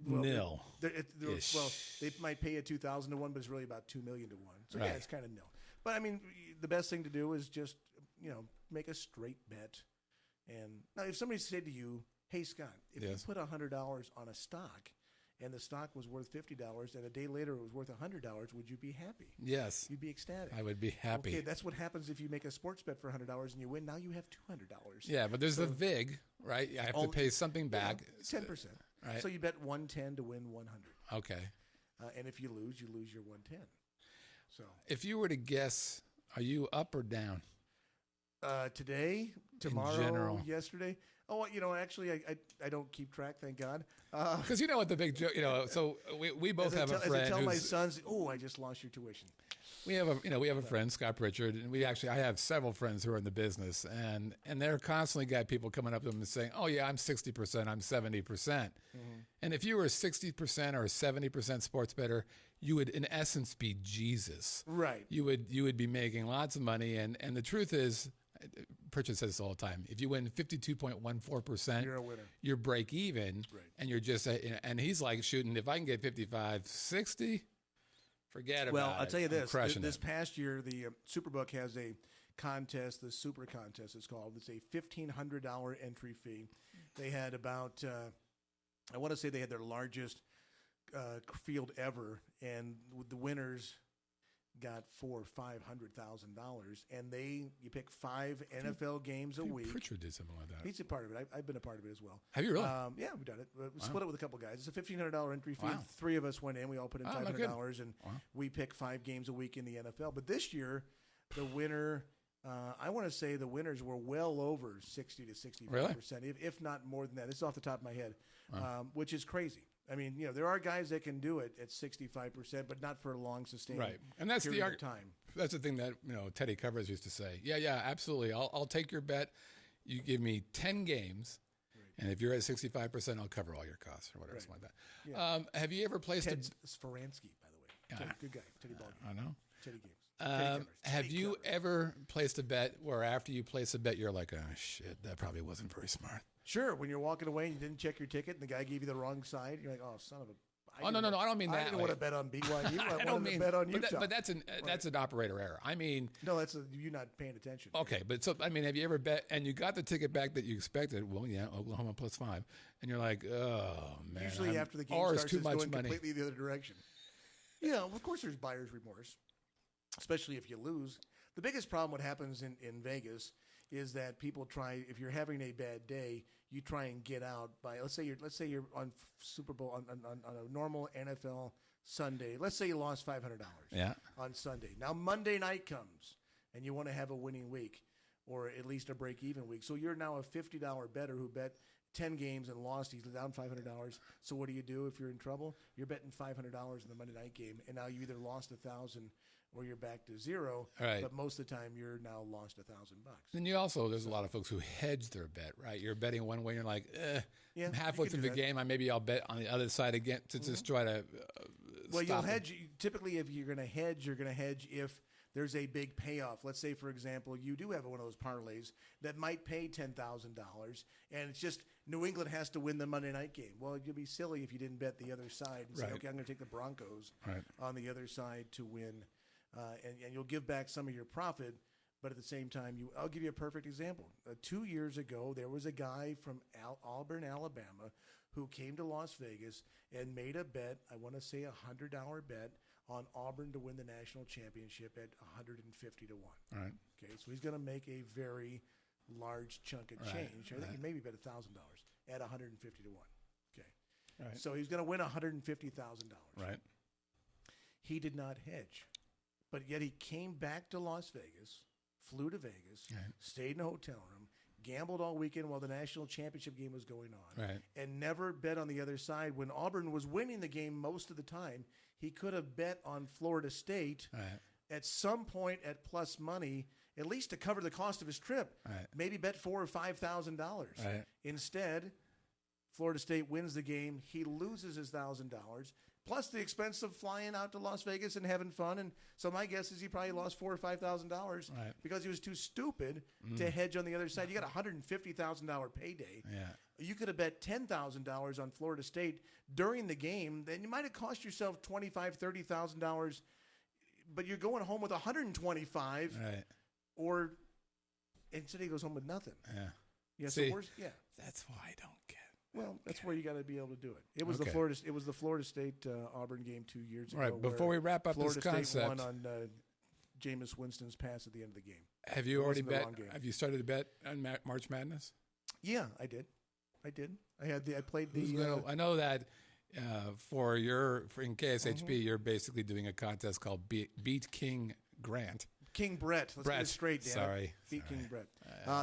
nil.
Well, they might pay you 2,000 to 1, but it's really about 2 million to 1. So yeah,
Right.
it's kind of nil. But I mean, the best thing to do is just make a straight bet. And now, if somebody said to you, "Hey Scott, if
Yes.
you put $100 on a stock, and the stock was worth $50, and a day later it was worth $100, would you be happy?"
Yes,
You'd be ecstatic.
I would be happy.
Okay, that's what happens if you make a sports bet for $100 and you win. Now you have $200.
Yeah, but there's the VIG, right? I have to pay something back.
10%.
Right.
So you bet 110 to win 100.
Okay.
And if you lose your 110. So
If you were to guess, are you up or down?
today, tomorrow,
general.
yesterday. Oh, actually, I don't keep track. Thank God.
Because you know what the big joke, so we both have a friend
As I tell my
who's,
sons, "Oh, I just lost your tuition."
we have a friend, Scott Pritchard, and I have several friends who are in the business, and they're constantly got people coming up to them and saying, "Oh yeah, I'm 60%, I'm 70%," and if you were 60% or 70% sports bettor, you would in essence be Jesus.
Right.
You would be making lots of money, and the truth is, Pritchard says this all the time. If you win 52.14%,
You're a winner.
You're break even,
Right.
and you're just and he's like shooting. If I can get 55, 60, forget about it.
Well, I'll tell you
I'm
this.
crushing
This
it.
past year, the Superbook has a contest, the Super Contest it's called. It's a $1,500 entry fee. They had about, I want to say they had their largest field ever, and the winners got $400,000 or $500,000, and you pick 5 NFL games a week.
Pritchard did something like that.
He's a part of it. I've been a part of it as well.
Have you really?
Yeah, we've done it. We split it with a couple guys. It's a $1,500 entry fee.
Wow.
3 of us went in. We all put in
Oh, no
$500, and
Wow.
we pick 5 games a week in the NFL. But this year, the winner, I want to say the winners were well over 60 to 65%, if not more than that. This is off the top of my head, which is crazy. I mean, there are guys that can do it at 65%, but not for a long sustained
Right, and that's
period of time.
That's the thing that Teddy Covers used to say. Yeah, absolutely. I'll take your bet. You give me 10 games, and if you're at 65%, I'll cover all your costs or whatever, something like that.
Yeah.
Have you ever placed
Ted Speransky, by the way.
Yeah.
Good guy. Teddy Ballgame.
I know.
Teddy Games. Teddy Covers.
Have
Teddy
you
Covers.
ever placed a bet where after you place a bet, you're like, oh, shit, that probably wasn't very smart?
Sure, when you're walking away and you didn't check your ticket and the guy gave you the wrong side, you're like, oh, son of a...
Oh, no, I don't mean that.
I didn't want to bet on BYU. I
don't
wanted
mean
to bet on Utah.
but that's an operator error. I mean,
No, that's you not paying attention.
okay, but so I mean, have you ever bet and you got the ticket back that you expected? Well, yeah, Oklahoma +5, and you're like, oh man.
Usually after the game
or
starts,
it's too
it's
much
going
money.
completely the other direction. Yeah, of course there's buyer's remorse, especially if you lose. The biggest problem what happens in Vegas is that people try, if you're having a bad day, you try and get out by, let's say you're on Super Bowl on a normal NFL Sunday. Let's say you lost $500
Yeah.
on Sunday. Now Monday night comes and you want to have a winning week or at least a break-even week. So you're now a $50 bettor who bet 10 games and lost. He's down $500. So what do you do if you're in trouble? You're betting $500 in the Monday night game, and now you either lost $1,000 or you're back to zero.
Right.
But most of the time, you're now lost $1,000.
And there's a lot of folks who hedge their bet, right? You're betting one way, and you're like,
Yeah,
I'm halfway
you can
through
do
the
that.
game, maybe I'll bet on the other side again to just try to
Well, you'll
stop them.
hedge. Typically, if you're going to hedge, you're going to hedge if there's a big payoff. Let's say, for example, you do have one of those parlays that might pay $10,000, and it's just New England has to win the Monday night game. Well, you'd be silly if you didn't bet the other side and say,
Right.
okay, I'm going to take the Broncos
Right.
on the other side to win, and you'll give back some of your profit. But at the same time, I'll give you a perfect example. 2 years ago, there was a guy from Auburn, Alabama, who came to Las Vegas and made a bet, I want to say $100 bet, on Auburn to win the national championship at 150 to 1.
All right.
Okay, so he's going to make a very large chunk of
Right,
change. I think
right.
he maybe bet $1,000 at 150 to 1. Okay.
Right.
So he's going to win $150,000.
Right.
He did not hedge, but yet he came back to Las Vegas, flew to Vegas,
Right.
stayed in a hotel room, gambled all weekend while the national championship game was going on,
Right.
and never bet on the other side. When Auburn was winning the game most of the time, he could have bet on Florida State
Right.
at some point at plus money, at least to cover the cost of his trip.
Right.
Maybe bet $4,000 or $5,000.
Right.
Instead, Florida State wins the game. He loses his $1,000 plus the expense of flying out to Las Vegas and having fun. And so my guess is he probably lost $4,000 or $5,000
Right.
because he was too stupid to hedge on the other side. You got a $150,000 payday.
Yeah.
You could have bet $10,000 on Florida State during the game. Then you might have cost yourself $25,000, $30,000, but you're going home with $125,000,
Right.
or instead he goes home with nothing.
Yeah.
Yeah.
See,
So where's, yeah.
That's why I don't get.
Well, that's where you got to be able to do it. It was
Okay.
the Florida State Auburn game 2 years ago.
Right.
where
Before we wrap up
Florida
this
State
concept,
won on Jameis Winston's pass at the end of the game.
have you already
wasn't the
bet?
wrong game.
Have you started to bet on March Madness?
Yeah, I did. I played
Who's
the.
gonna, I know that in KSHP, you're basically doing a contest called Beat King Grant.
King Brett. Let's get it straight, Dan.
Sorry.
Beat King Brett.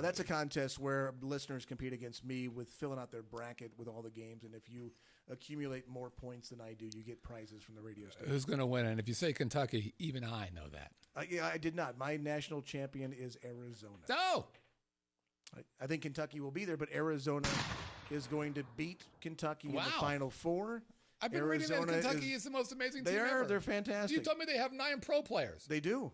That's a contest where listeners compete against me with filling out their bracket with all the games, and if you accumulate more points than I do, you get prizes from the radio station.
Who's going to win? And if you say Kentucky, even I know that.
Yeah, I did not. My national champion is Arizona.
No.
I think Kentucky will be there, but Arizona is going to beat Kentucky in the
Wow.
Final Four.
I've been reading that Kentucky is the most amazing team ever.
They're fantastic.
You told me they have 9 pro players,
They do.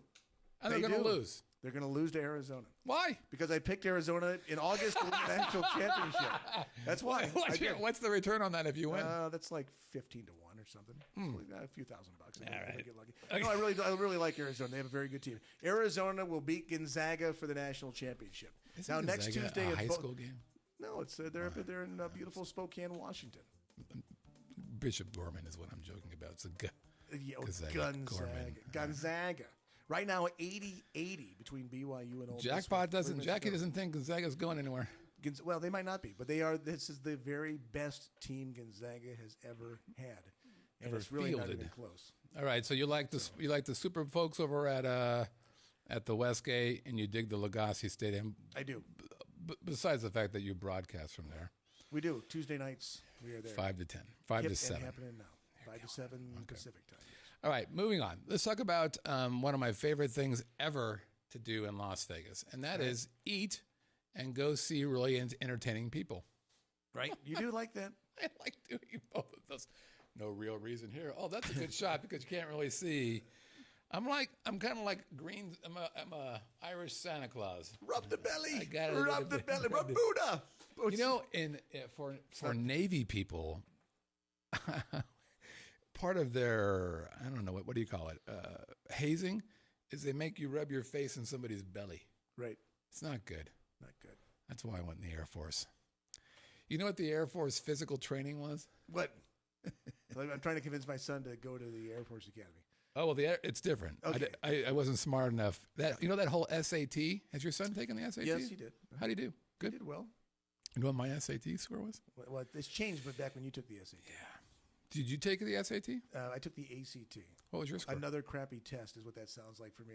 and they're
They
going to
do.
lose.
They're going to lose to Arizona
Why?
because I picked Arizona in August to win the national championship. That's why. I did.
What's the return on that if you win?
That's like 15 to 1 or something. A few $1,000. If I
right.
get lucky. No, I really like Arizona. They have a very good team. Arizona will beat Gonzaga for the national championship.
Isn't
Now next
Gonzaga
Tuesday
a
at
high school game.
No, it's they're in beautiful Spokane, Washington.
Bishop Gorman is what I'm joking about. It's a
Yeah,
Gonzaga, Gorman.
Gonzaga. Right now, 80-80 between BYU and Ole Miss.
Jackie doesn't think Gonzaga's going anywhere.
Well, they might not be, but they are. This is the very best team Gonzaga has ever had, and
Ever
it's really not
fielded.
even close.
All right, so you like the super folks over at the Westgate, and you dig the Legacy Stadium.
I do.
Besides the fact that you broadcast from there,
We do. Tuesday nights, we are there.
5 to 10, 5 to
Hip
7.
and happening now. 5 to 7 Pacific time.
All right, moving on. Let's talk about one of my favorite things ever to do in Las Vegas, and that is eat and go see really entertaining people.
Right? You do like that?
I like doing both of those. No real reason here. Oh, that's a good shot because you can't really see. I'm kind of like green. I'm a Irish Santa Claus.
Rub the belly.
I got it.
Rub the belly. Rub Buddha.
You know, for Navy people, part of their, I don't know, what do you call it? Hazing is they make you rub your face in somebody's belly.
Right.
It's not good.
Not good.
That's why I went in the Air Force. You know what the Air Force physical training was?
What? I'm trying to convince my son to go to the Air Force Academy.
Oh, well, it's different.
Okay.
I wasn't smart enough. That whole SAT? Has your son taken the SAT?
Yes, he did.
How'd he do? Good?
He did well.
You know what my SAT score was?
Well, it's changed, but back when you took the SAT.
Did you take the SAT?
I took the ACT.
What was your score?
Another crappy test is what that sounds like for me,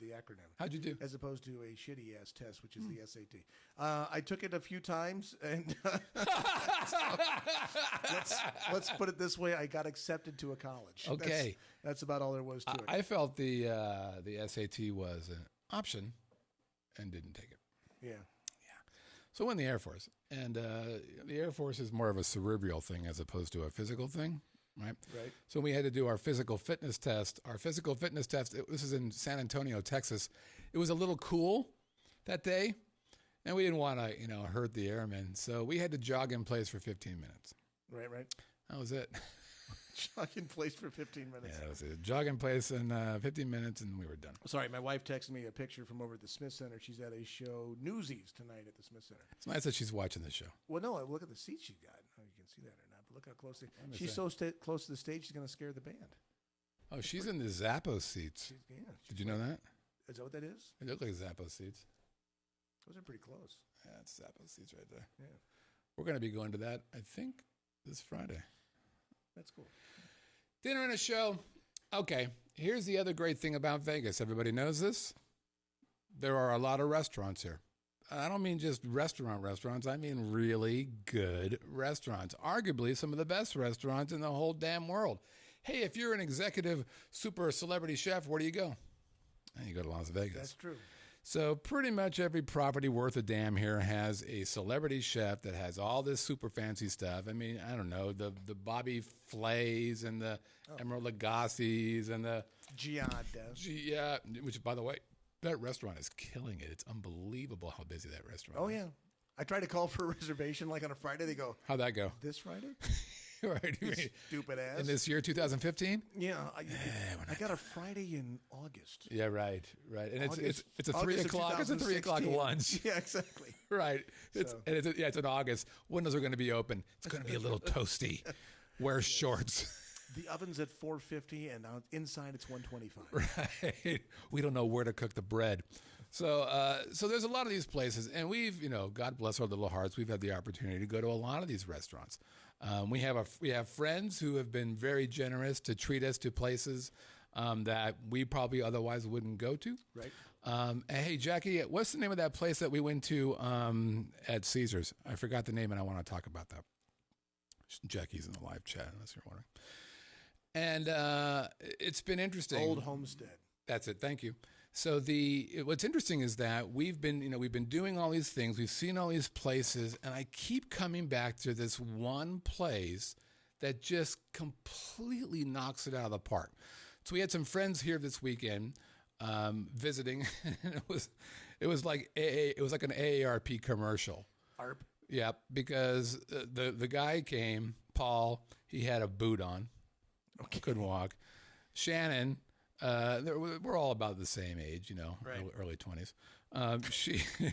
the acronym.
How'd you do?
As opposed to a shitty-ass test, which is the SAT. I took it a few times, and Let's put it this way: I got accepted to a college.
Okay.
That's about all there was to it.
I felt the SAT was an option and didn't take it.
Yeah.
So I went in the Air Force, and the Air Force is more of a cerebral thing as opposed to a physical thing, right?
Right.
So we had to do our physical fitness test. Our physical fitness test, this is in San Antonio, Texas. It was a little cool that day, and we didn't want to, hurt the airmen. So we had to jog in place for 15 minutes.
Right.
That was it.
Jog in place for 15 minutes.
Yeah, that was it. Jog in place in 15 minutes, and we were done.
Sorry, my wife texted me a picture from over at the Smith Center. She's at a show, Newsies, tonight at the Smith Center.
It's nice that she's watching the show.
Well, no, look at the seats she got. I don't know if you can see that or not, but look how close she's so close to the stage, she's going to scare the band.
Oh, she's in the Zappos seats. Did you know that?
Is that what that is?
They look like Zappos seats.
Those are pretty close.
Yeah, it's Zappos seats right there.
Yeah.
We're going to be going to that, I think, this Friday.
That's cool.
Dinner and a show. Okay, here's the other great thing about Vegas. Everybody knows this. There are a lot of restaurants here. I don't mean just restaurants. I mean really good restaurants. Arguably some of the best restaurants in the whole damn world. Hey, if you're an executive super celebrity chef, where do you go? You go to Las Vegas.
That's true.
So pretty much every property worth a damn here has a celebrity chef that has all this super fancy stuff. I mean, I don't know, the Bobby Flays and the Emerald Lagasse's and the
Giada.
Which, by the way, that restaurant is killing it. It's unbelievable how busy that restaurant
Oh,
is.
yeah. I tried to call for a reservation like on a Friday. They go,
How'd that go?
this Friday?
Right.
Stupid ass.
In this year, 2015?
Yeah. I got a Friday in August.
Yeah, right. And
August-
it's a
August
3
of
o'clock. It's a 3 o'clock
2016.
lunch.
Yeah, exactly.
Right. It's in August. Windows are going to be open. It's going to be a little toasty. Wear shorts.
The oven's at 450, and inside it's 125.
Right. We don't know where to cook the bread. So there's a lot of these places, and we've, God bless our little hearts, we've had the opportunity to go to a lot of these restaurants. We have friends who have been very generous to treat us to places that we probably otherwise wouldn't go to.
Right.
Hey, Jackie, what's the name of that place that we went to at Caesars? I forgot the name, and I want to talk about that. Jackie's in the live chat, unless you're wondering. And it's been interesting.
Old Homestead.
That's it. Thank you. So what's interesting is that we've been doing all these things. We've seen all these places, and I keep coming back to this one place that just completely knocks it out of the park. So we had some friends here this weekend visiting, and it was like an AARP commercial.
ARP.
Yeah, because the guy came, Paul. He had a boot on.
Okay.
Couldn't walk. Shannon. We're all about the same age,
Right.
early 20s.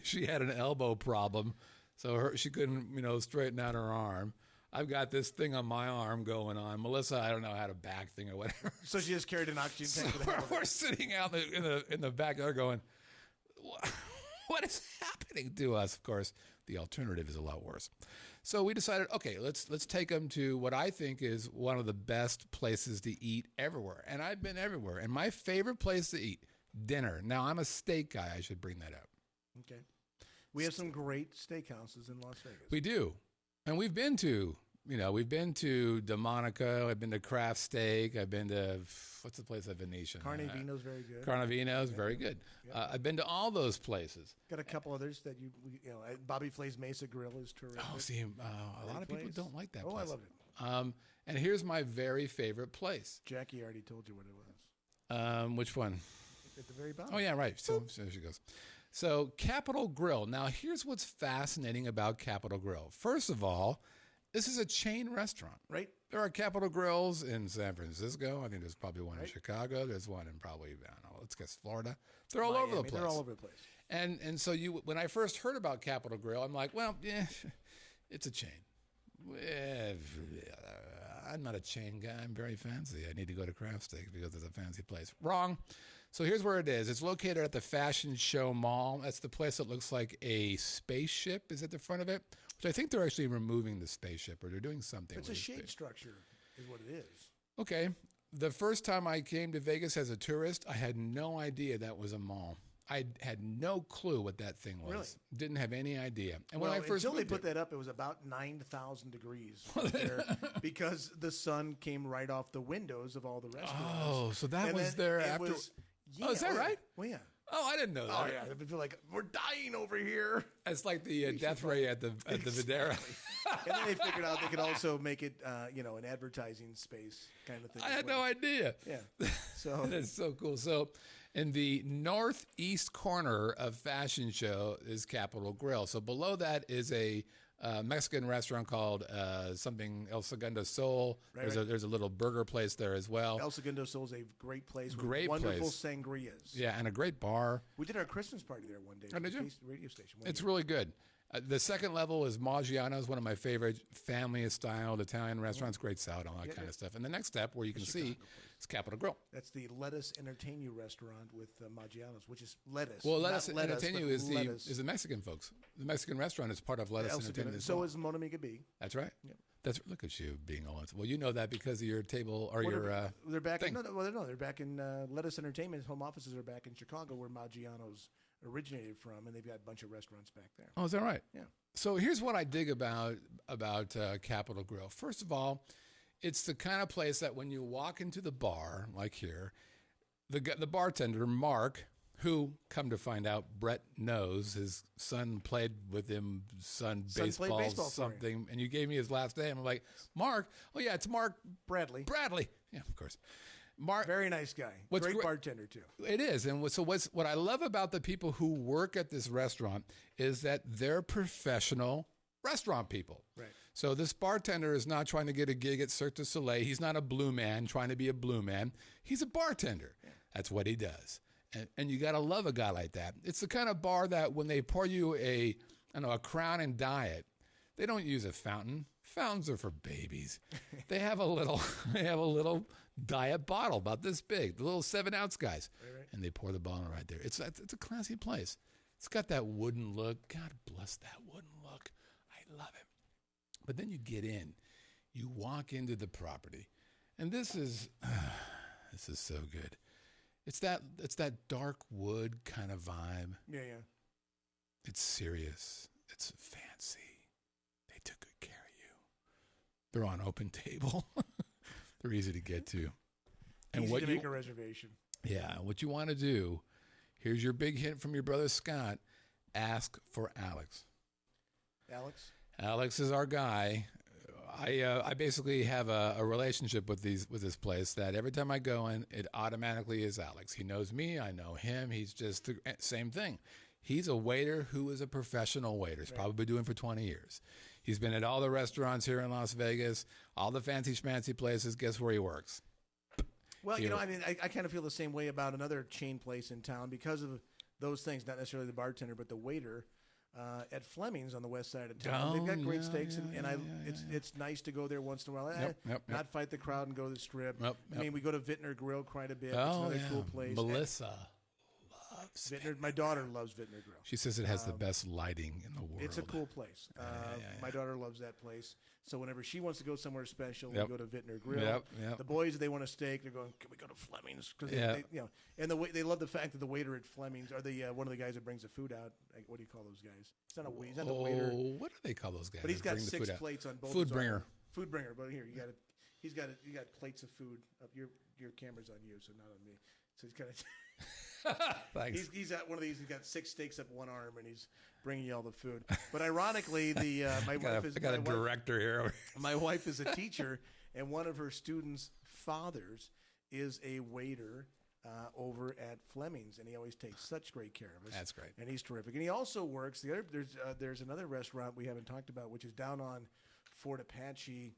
She had an elbow problem, so she couldn't, straighten out her arm. I've got this thing on my arm going on. Melissa, I don't know how to back thing or whatever.
So she just carried an oxygen tank.
So we're sitting out in the backyard going, what is happening to us? Of course, the alternative is a lot worse. So we decided, okay, let's take them to what I think is one of the best places to eat everywhere. And I've been everywhere. And my favorite place to eat, dinner. Now, I'm a steak guy. I should bring that up.
Okay. We have some great steakhouses in Las Vegas.
We do. And we've been to DeMonico. I've been to Craft Steak. I've been to, what's the place at Venetian?
Carne Vino's very good.
Carnavino's very good.
Yeah.
I've been to all those places.
Got a couple others that Bobby Flay's Mesa Grill is terrific.
Oh, see, a lot of people don't like that place.
Oh, I loved it.
And here's my very favorite place.
Jackie already told you what it was.
Which one?
At the very bottom.
Oh, yeah, right. So there she goes. So Capitol Grill. Now, here's what's fascinating about Capitol Grill. First of all, this is a chain restaurant.
Right.
There are Capitol Grills in San Francisco. I think there's probably one in Chicago. There's one in probably, I don't know, let's guess Florida. They're all over the place.
They're all over the place.
And so when I first heard about Capitol Grill, I'm like, well, yeah, it's a chain. I'm not a chain guy. I'm very fancy. I need to go to Craft Steak because it's a fancy place. Wrong. So here's where it is. It's located at the Fashion Show Mall. That's the place that looks like a spaceship is at the front of it, which I think they're actually removing the spaceship or they're doing something.
It's
with
a
the
shade structure is what it is.
Okay. The first time I came to Vegas as a tourist, I had no idea that was a mall. I had no clue what that thing was.
Really?
Didn't have any idea. And
Well,
when I first
until they
moved
put
there,
that up, it was about 9,000 degrees right there because the sun came right off the windows of all the restaurants.
oh, so that
And
was
then
there
it
after.
was-
Oh, is that
yeah.
right?
Well, yeah.
Oh, I didn't know that.
Oh, yeah. They feel like we're dying over here.
It's like the death ray at the Videra.
And then they figured out they could also make it, an advertising space kind of thing.
I
as
had
well.
no idea.
Yeah. So
That's so cool. So, in the northeast corner of Fashion Show is Capitol Grill. So below that is a Mexican restaurant called something El Segundo Sol.
Right,
There's a little burger place there as well.
El Segundo Sol is a great place with
Great
wonderful
place.
sangrias.
Yeah, and a great bar.
We did our Christmas party there one day.
Oh, did you?
Radio station.
It's really good. The second level is Maggiano's, one of my favorite family-styled Italian restaurants. Great salad, all that kind of stuff. And the next step, where you can see, is Capitol Grill.
That's the Let Us Entertain You restaurant with Maggiano's, which is lettuce.
Well, Let
not
Us
lettuce,
Entertain
but
You is
lettuce.
the Mexican folks. The Mexican restaurant is part of Let Us
El
Entertain
Segundo.
You as
So
well.
is Mon Amiga B.
That's right.
Yep.
Look at you being all well. You know that because of your table or your.
They're back.
thing.
They're back in Let Us Entertainment's home offices are back in Chicago, where Maggiano's originated from, and they've got a bunch of restaurants back there.
Oh, is that right?
Yeah.
So here's what I dig about Capitol Grill. First of all, it's the kind of place that when you walk into the bar, like here, the bartender Mark, who come to find out Brett knows his son played with him,
Played baseball for him.
something, and you gave me his last name. I'm like, Mark. Oh yeah, it's Mark
Bradley,
Yeah, of course. Mark,
very nice guy, great bartender too.
it is. And so what I love about the people who work at this restaurant is that they're professional restaurant people.
Right.
So this bartender is not trying to get a gig at Cirque du Soleil. He's not a blue man trying to be a blue man. He's a bartender. Yeah. That's what he does. And you got to love a guy like that. It's the kind of bar that when they pour you a Crown and Diet, they don't use a fountain. Fountains are for babies. They have a little diet bottle about this big, the little 7-ounce guys, right. And they pour the bottle right there. It's a classy place. It's got that wooden look. God bless that wooden look. I love it. But then you get in, you walk into the property, and this is so good. It's that dark wood kind of vibe.
Yeah.
It's serious. It's fancy. They took good care of you. They're on open table. They're easy to get to. And
Easy to make a reservation.
Yeah. What you want to do, here's your big hint from your brother Scott, ask for Alex. Alex is our guy. I basically have a relationship with this place that every time I go in, it automatically is Alex. He knows me. I know him. He's just the same thing. He's a waiter who is a professional waiter. He's probably been doing it for 20 years. He's been at all the restaurants here in Las Vegas, all the fancy schmancy places. Guess where he works?
Well, I kind of feel the same way about another chain place in town because of those things, not necessarily the bartender, but the waiter. At Fleming's on the west side of town. They've got great steaks, it's nice to go there once in a while. Not fight the crowd and go to the Strip. I mean, we go to Vintner Grill quite a bit. It's another cool place.
Melissa loves
Vintner. My daughter loves Vintner Grill.
She says it has the best lighting in the world.
It's a cool place. My daughter loves that place. So whenever she wants to go somewhere special, we go to Vintner Grill. The boys, they want a steak. They're going, can we go to Fleming's? Because and they love the fact that the waiter at Fleming's are the one of the guys that brings the food out. Like, what do you call those guys? He's not the waiter.
What do they call those guys?
But he's got 6 plates on both.
Food bringer.
Food bringer. But here you got plates of food. Your camera's on you, so not on me. So he's kind of.
Thanks.
He's got one of these. He's got 6 steaks up one arm, and he's bringing you all the food. But ironically, my wife is
a director here.
My wife is a teacher, and one of her students' fathers is a waiter over at Fleming's, and he always takes such great care of us.
That's great,
and he's terrific. And he also works. There's another restaurant we haven't talked about, which is down on Fort Apache.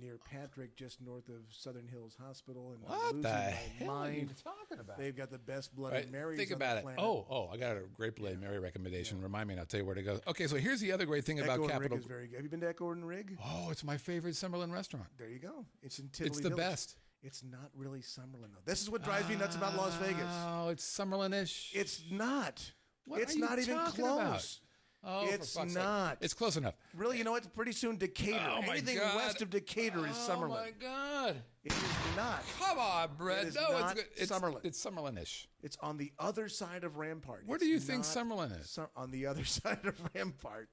Near Patrick, just north of Southern Hills Hospital. And
what the hell are you talking about?
They've got the best Bloody Marys.
Think about it. Oh, I got a great Bloody Mary recommendation.
Yeah.
Remind me, and I'll tell you where to go. Okay, so here's the other great thing about Capitol.
Rig is very good. Have you been to Echo and Rig?
Oh, it's my favorite Summerlin restaurant.
There you go. It's in Tivoli
It's the
Village.
best.
It's not really Summerlin, though. This is what drives me nuts about Las Vegas.
Oh, it's Summerlin-ish.
It's not.
What
it's
are you
not even
talking
close.
About? Oh, for
It's
fuck's
not.
sake. It's close enough.
Really, you know what? Pretty soon, Decatur.
Oh, my
Anything
God.
west of Decatur is
Oh,
Summerlin.
my God.
It is not.
Come on, Brett.
It is
No,
not
it's
Summerlin.
It's Summerlin-ish.
It's on the other side of Rampart.
Where
It's
do you think
not
Summerlin is?
On the other side of Rampart.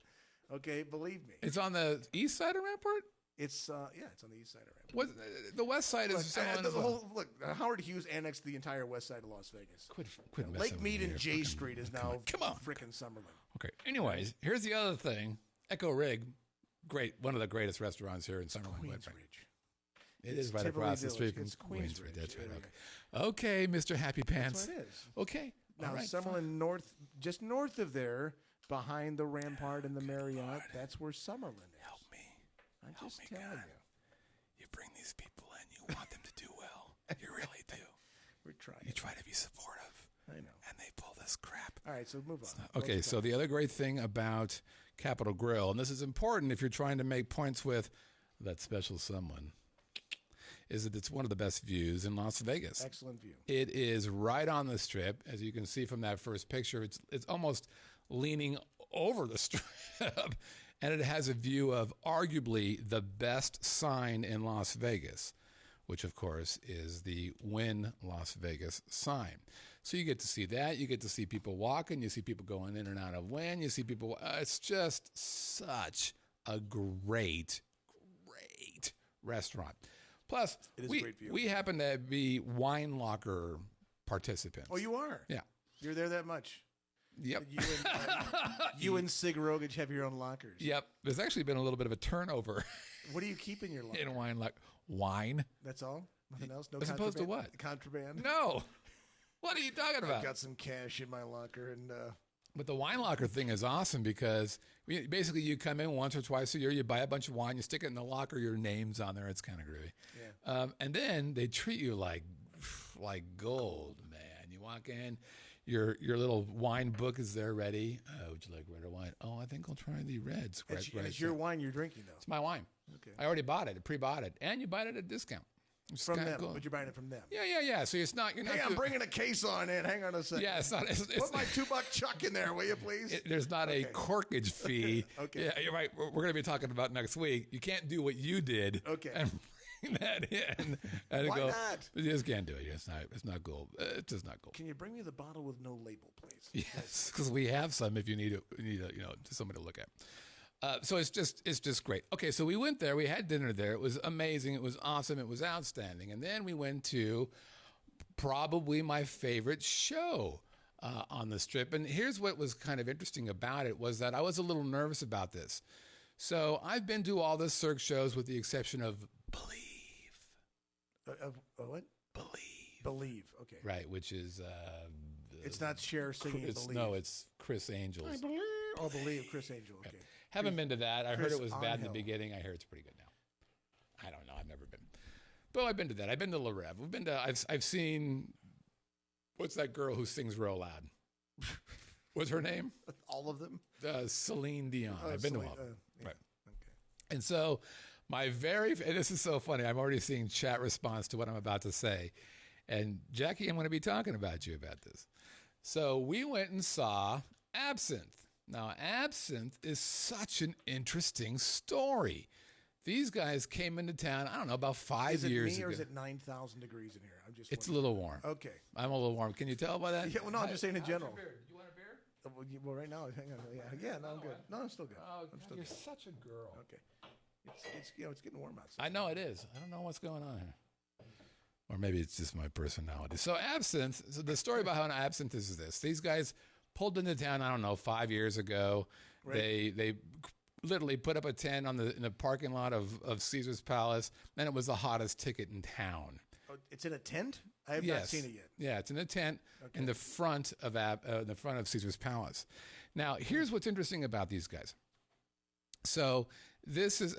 Okay, believe me.
It's on the east side of Rampart?
It's it's on the east side of Rampart.
What, the west side is Summerlin as well.
Howard Hughes annexed the entire west side of Las Vegas.
Quit messing
Lake
with
Mead
me
and
here.
J Street is now
Come on.
frickin' Summerlin.
Okay. Anyways, here's the other thing. Echo Rig, great, one of the greatest restaurants here in Summerlin.
Queensridge.
It
It's
is right
Tivoli
across the
Village.
street from
It's Queensridge
That's right.
area.
Okay, Mr. Happy Pants.
That's what it is.
Okay.
Now,
All right,
Summerlin
fine.
north, just north of there, behind the Rampart and the Marriott, that's where Summerlin is.
Help me.
I'm
Help
just
me,
telling
God.
you.
You bring these people in, you want them to do well. You really do.
We're trying.
You try to be supportive,
I know.
and they pull this crap.
All right, so move on.
Okay,
Let's
so
go.
the other great thing about Capitol Grill, and this is important if you're trying to make points with that special someone, is that it's one of the best views in Las Vegas.
Excellent view.
It is right on the strip, as you can see from that first picture. It's almost leaning over the strip, and it has a view of arguably the best sign in Las Vegas, which of course is the Wynn Las Vegas sign. So you get to see that. You get to see people walking. You see people going in and out of Wynn. You see people. It's just such a great restaurant. Plus,
It is a great view.
we happen to be wine locker participants.
Oh, you are?
Yeah.
You're there that much?
Yep.
You and Sig Rogich have your own lockers.
Yep. There's actually been a little bit of a turnover
What do you keep in your locker?
in wine.
That's all? Nothing else? No
As opposed to
contraband?
what?
Contraband?
No. What are you talking
I've
about?
got some cash in my locker, and
But the wine locker thing is awesome because basically you come in once or twice a year, you buy a bunch of wine, you stick it in the locker, your name's on there. It's kind of groovy.
Yeah.
And then they treat you like gold, man. You walk in, your little wine book is there ready. Would you like red or wine? Oh, I think I'll try the reds.
it's your wine you're drinking, though.
It's my wine.
Okay.
I already bought it. I pre-bought it, and you buy it at a discount. Which is
From
kinda
them,
cool.
but you're buying it from them.
Yeah. So you're not.
Hey, I'm bringing a case on in. Hang on a second.
Yeah, it's not.
Put my $2 chuck in there, will you, please?
There's not a corkage fee.
Okay.
Yeah, you're right. We're going to be talking about next week. You can't do what you did.
Okay.
And bring that in. And
Why
go,
not?
You just can't do it. It's not gold. It's just not gold.
Can you bring me the bottle with no label, please?
Yes, because we have some. If you need it, somebody to look at. So it's just great. Okay, so we went there. We had dinner there. It was amazing. It was awesome. It was outstanding. And then we went to probably my favorite show on the strip. And here's what was kind of interesting about it was that I was a little nervous about this. So I've been to all the Cirque shows with the exception of Believe.
What? Believe. Okay.
Right, which is
It's not Cher singing Believe.
No, it's Chris Angels.
Oh, Believe, Chris Angel. Okay.
Haven't been to that. I heard
Chris
it was bad in the
Angel.
beginning. I hear it's pretty good now. I don't know. I've never been. But I've been to that. I've been to La Rev. I've seen, what's that girl who sings real loud? What's her name?
All of them?
Celine Dion.
Oh,
I've been to
Celine,
all of them.
yeah.
Right.
Okay.
And so and this is so funny. I'm already seeing chat response to what I'm about to say. And Jackie, I'm going to be talking about you about this. So we went and saw Absinthe. Now, Absinthe is such an interesting story. These guys came into town, I don't know, about 5 years
Is it me
ago.
or is it 9,000 degrees in here? I'm just
It's a
wondering.
little warm.
Okay.
I'm a little warm. Can you tell by that?
Yeah, well, no, I'm just saying in general.
You want a beer?
Well, right now, hang on. Yeah, no, I'm good. No, I'm still good.
Oh,
I'm still
you're
good.
such a girl.
Okay. It's getting warm outside.
I know it is. I don't know what's going on here. Or maybe it's just my personality. So Absinthe, so the story behind Absinthe is this. These guys pulled into town, I don't know, 5 years ago.
Right.
They literally put up a tent in the parking lot of Caesar's Palace, and it was the hottest ticket in town.
Oh, it's in a tent? I have not seen it yet.
Yeah, it's in a tent in the front of Caesar's Palace. Now, here's what's interesting about these guys. So this is,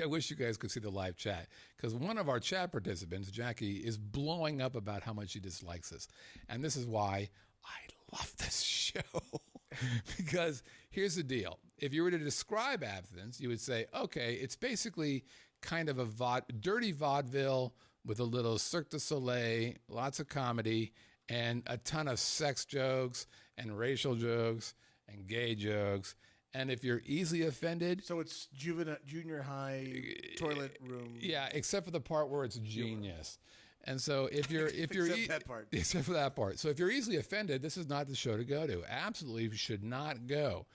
I wish you guys could see the live chat, because one of our chat participants, Jackie, is blowing up about how much she dislikes this. And this is why I love this show. Because here's the deal. If you were to describe Absinthe, you would say, okay, it's basically kind of a dirty vaudeville with a little Cirque du Soleil, lots of comedy, and a ton of sex jokes and racial jokes and gay jokes And if you're easily offended,
So it's junior high toilet room.
yeah, except for the part where it's genius. And so if you're
Except that part.
except for that part. So if you're easily offended, this is not the show to go to. Absolutely should not go.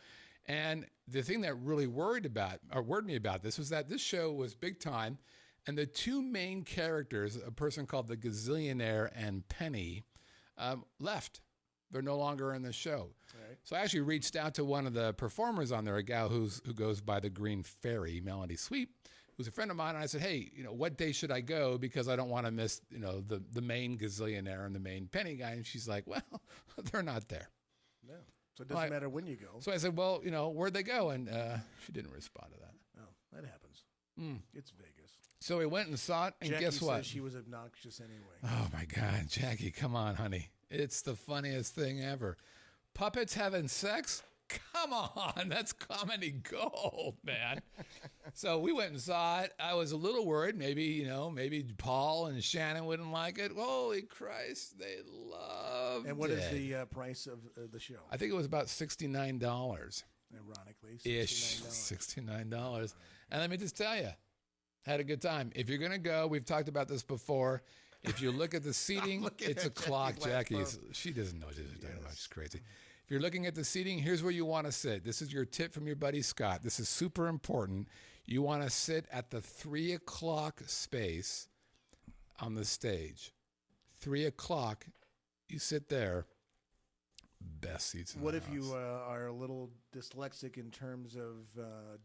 And the thing that really worried me about this was that this show was big time, and the two main characters, a person called the Gazillionaire and Penny, left. They're no longer in the show.
Right.
So I actually reached out to one of the performers on there, a gal who goes by the Green Fairy, Melody Sweet, who's a friend of mine. And I said, hey, what day should I go? Because I don't want to miss, the main Gazillionaire and the main Penny guy. And she's like, well, they're not there.
No. So it doesn't matter when you go.
So I said, well, where'd they go? And she didn't respond to that.
Oh, that happens. It's Vegas.
So we went and saw it, and
Jackie
guess what?
says she was obnoxious anyway.
Oh, my God, Jackie, come on, honey. It's the funniest thing ever. Puppets having sex? Come on, that's comedy gold, man. So we went and saw it. I was a little worried. Maybe Paul and Shannon wouldn't like it. Holy Christ, they loved it.
And what is the price of the show?
I think it was about $69.
Ironically,
Ish, $69. And let me just tell you, had a good time. If you're going to go, we've talked about this before. If you look at the seating, it's a clock. She doesn't know what she's talking about. She's crazy. If you're looking at the seating, here's where you want to sit. This is your tip from your buddy Scott. This is super important. You want to sit at the 3 o'clock space on the stage. 3 o'clock, you sit there. Best seats in
What
the
if
house.
you are a little dyslexic in terms of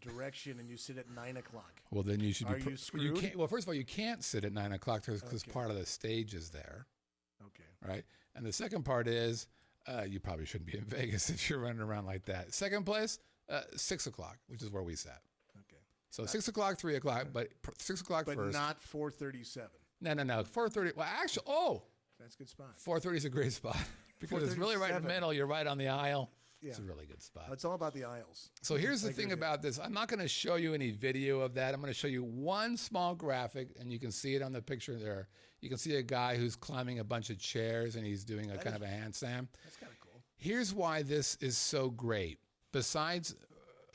direction and you sit at 9 o'clock?
Well, then you should
Are
be.
you screwed?
Well, first of all, you can't sit at 9 o'clock because
Okay.
part of the stage is there,
Okay.
right? And the second part is you probably shouldn't be in Vegas if you're running around like that. Second place, 6 o'clock, which is where we sat.
Okay.
So 6 o'clock, 3 o'clock, but 6 o'clock
But
first.
not 4:37.
No. 4:30. Well, actually,
That's a good spot.
4:30 is a great spot because it's really right in the
4:37.
middle. You're right on the aisle.
Yeah.
It's a really good spot.
It's all about the aisles.
So here's the
I agree
thing
with you.
about this. I'm not going to show you any video of that. I'm going to show you one small graphic, and you can see it on the picture there. You can see a guy who's climbing a bunch of chairs, and he's doing a kind of a handstand.
That's kind of cool.
Here's why this is so great. Besides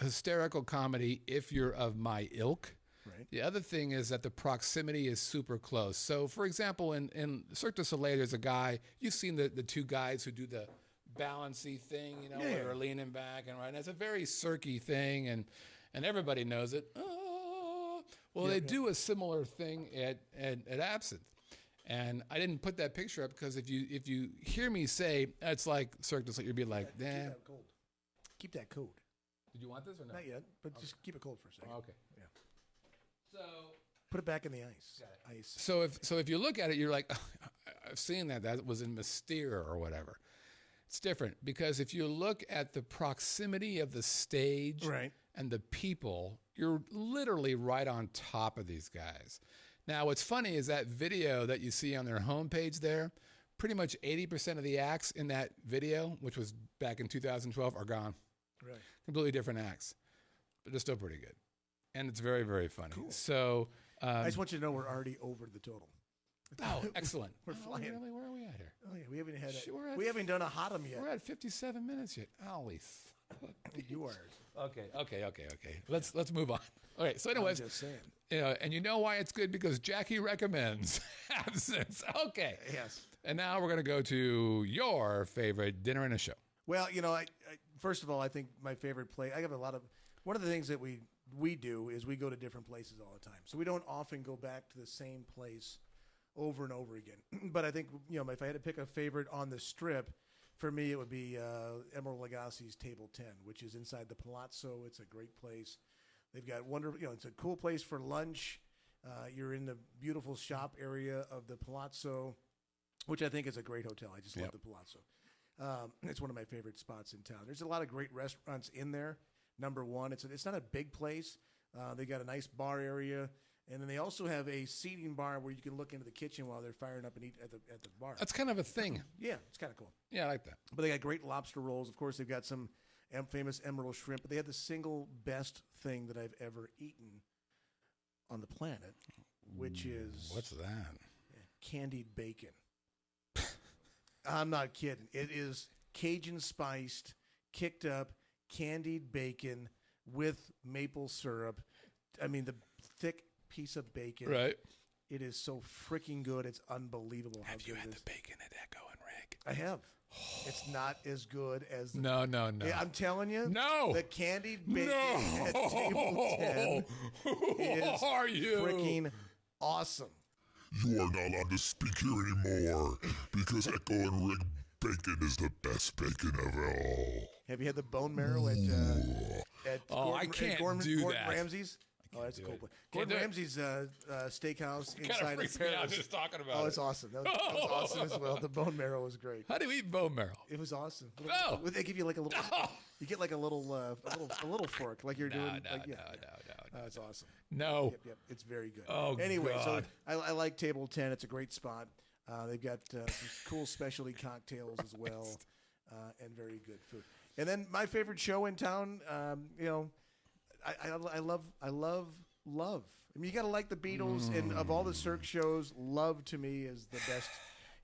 hysterical comedy, if you're of my ilk,
Right.
the other thing is that the proximity is super close. So, for example, in Cirque du Soleil, there's a guy, you've seen the two guys who do the balancy thing, where they're leaning back and right. And it's a very cirky thing, and everybody knows it. Well, they do a similar thing at Absinthe. And I didn't put that picture up because if you hear me say it's like Cirque du Soleil, you'd be like,
Keep
nah.
that cold. Keep that cold.
Did you want this or no?
Not yet, but just keep it cold for a second.
Okay.
Yeah.
So
Put it back in the ice. Ice.
So if you look at it, you're like, I've seen that. That was in Mystere or whatever. It's different because if you look at the proximity of the stage
Right.
and the people, you're literally right on top of these guys. Now, what's funny is that video that you see on their homepage there, pretty much 80% of the acts in that video, which was back in 2012, are gone.
Right.
Completely different acts, but they're still pretty good. And it's very, very funny.
Cool.
So,
I just want you to know we're already over the total.
oh, excellent.
We're flying.
Really? Where are we at here?
Oh yeah, we haven't had
Shit, we're
it.
at
We haven't done a hot'em yet.
We're at 57 minutes yet. Holy.
You are.
Okay. Let's move on. Okay. So,
I'm
anyways,
just saying.
and you know why it's good because Jackie recommends absinthe. Okay.
Yes.
And now we're gonna go to your favorite dinner and a show.
Well, I first of all, I think my favorite place. I have a lot of. One of the things that we do is we go to different places all the time, so we don't often go back to the same place over and over again. But I think if I had to pick a favorite on the Strip, for me it would be Emerald Lagasse's Table 10, which is inside the Palazzo. It's a great place. They've got wonderful. It's a cool place for lunch. You're in the beautiful shop area of the Palazzo, which I think is a great hotel. I just love the Palazzo. It's one of my favorite spots in town. There's a lot of great restaurants in there. Number one, it's not a big place. They got a nice bar area, and then they also have a seating bar where you can look into the kitchen while they're firing up and eat at the bar.
That's kind of a thing.
Yeah, it's kind of cool.
Yeah, I like that.
But they got great lobster rolls. Of course, they've got some famous emerald shrimp. But they have the single best thing that I've ever eaten on the planet, which is
What's that?
candied bacon. I'm not kidding. It is Cajun spiced, kicked up candied bacon with maple syrup. I mean, the thick piece of bacon.
Right.
It is so freaking good. It's unbelievable how
Have you
good
had
it is.
the bacon at Echo and Rig?
I have. It's not as good as the...
No.
Yeah, I'm telling you.
No.
The candied bacon at table 10 is
Are you?
freaking awesome.
You are not allowed to speak here anymore because Echo and Rig bacon is the best bacon of all.
Have you had the bone marrow at
I can't do
Gordon
that.
Ramsay's? Oh, that's a cool place.
Can't
Gordon
do it.
Ramsay's steakhouse
Kind
inside
of
of
freaks me out
Paris.
just talking about
Oh,
it.
it's awesome. That was awesome as well. The bone marrow was great.
How do you eat bone marrow?
It was awesome.
Oh.
They give you like a little. You get like a little fork, like you're doing.
No.
It's awesome.
No.
Yep. It's very good.
Oh,
anyway,
God.
so I like Table 10. It's a great spot. They've got some cool specialty cocktails as well, and very good food. And then my favorite show in town, I love. I mean, you got to like the Beatles, and of all the Cirque shows, Love to me is the best.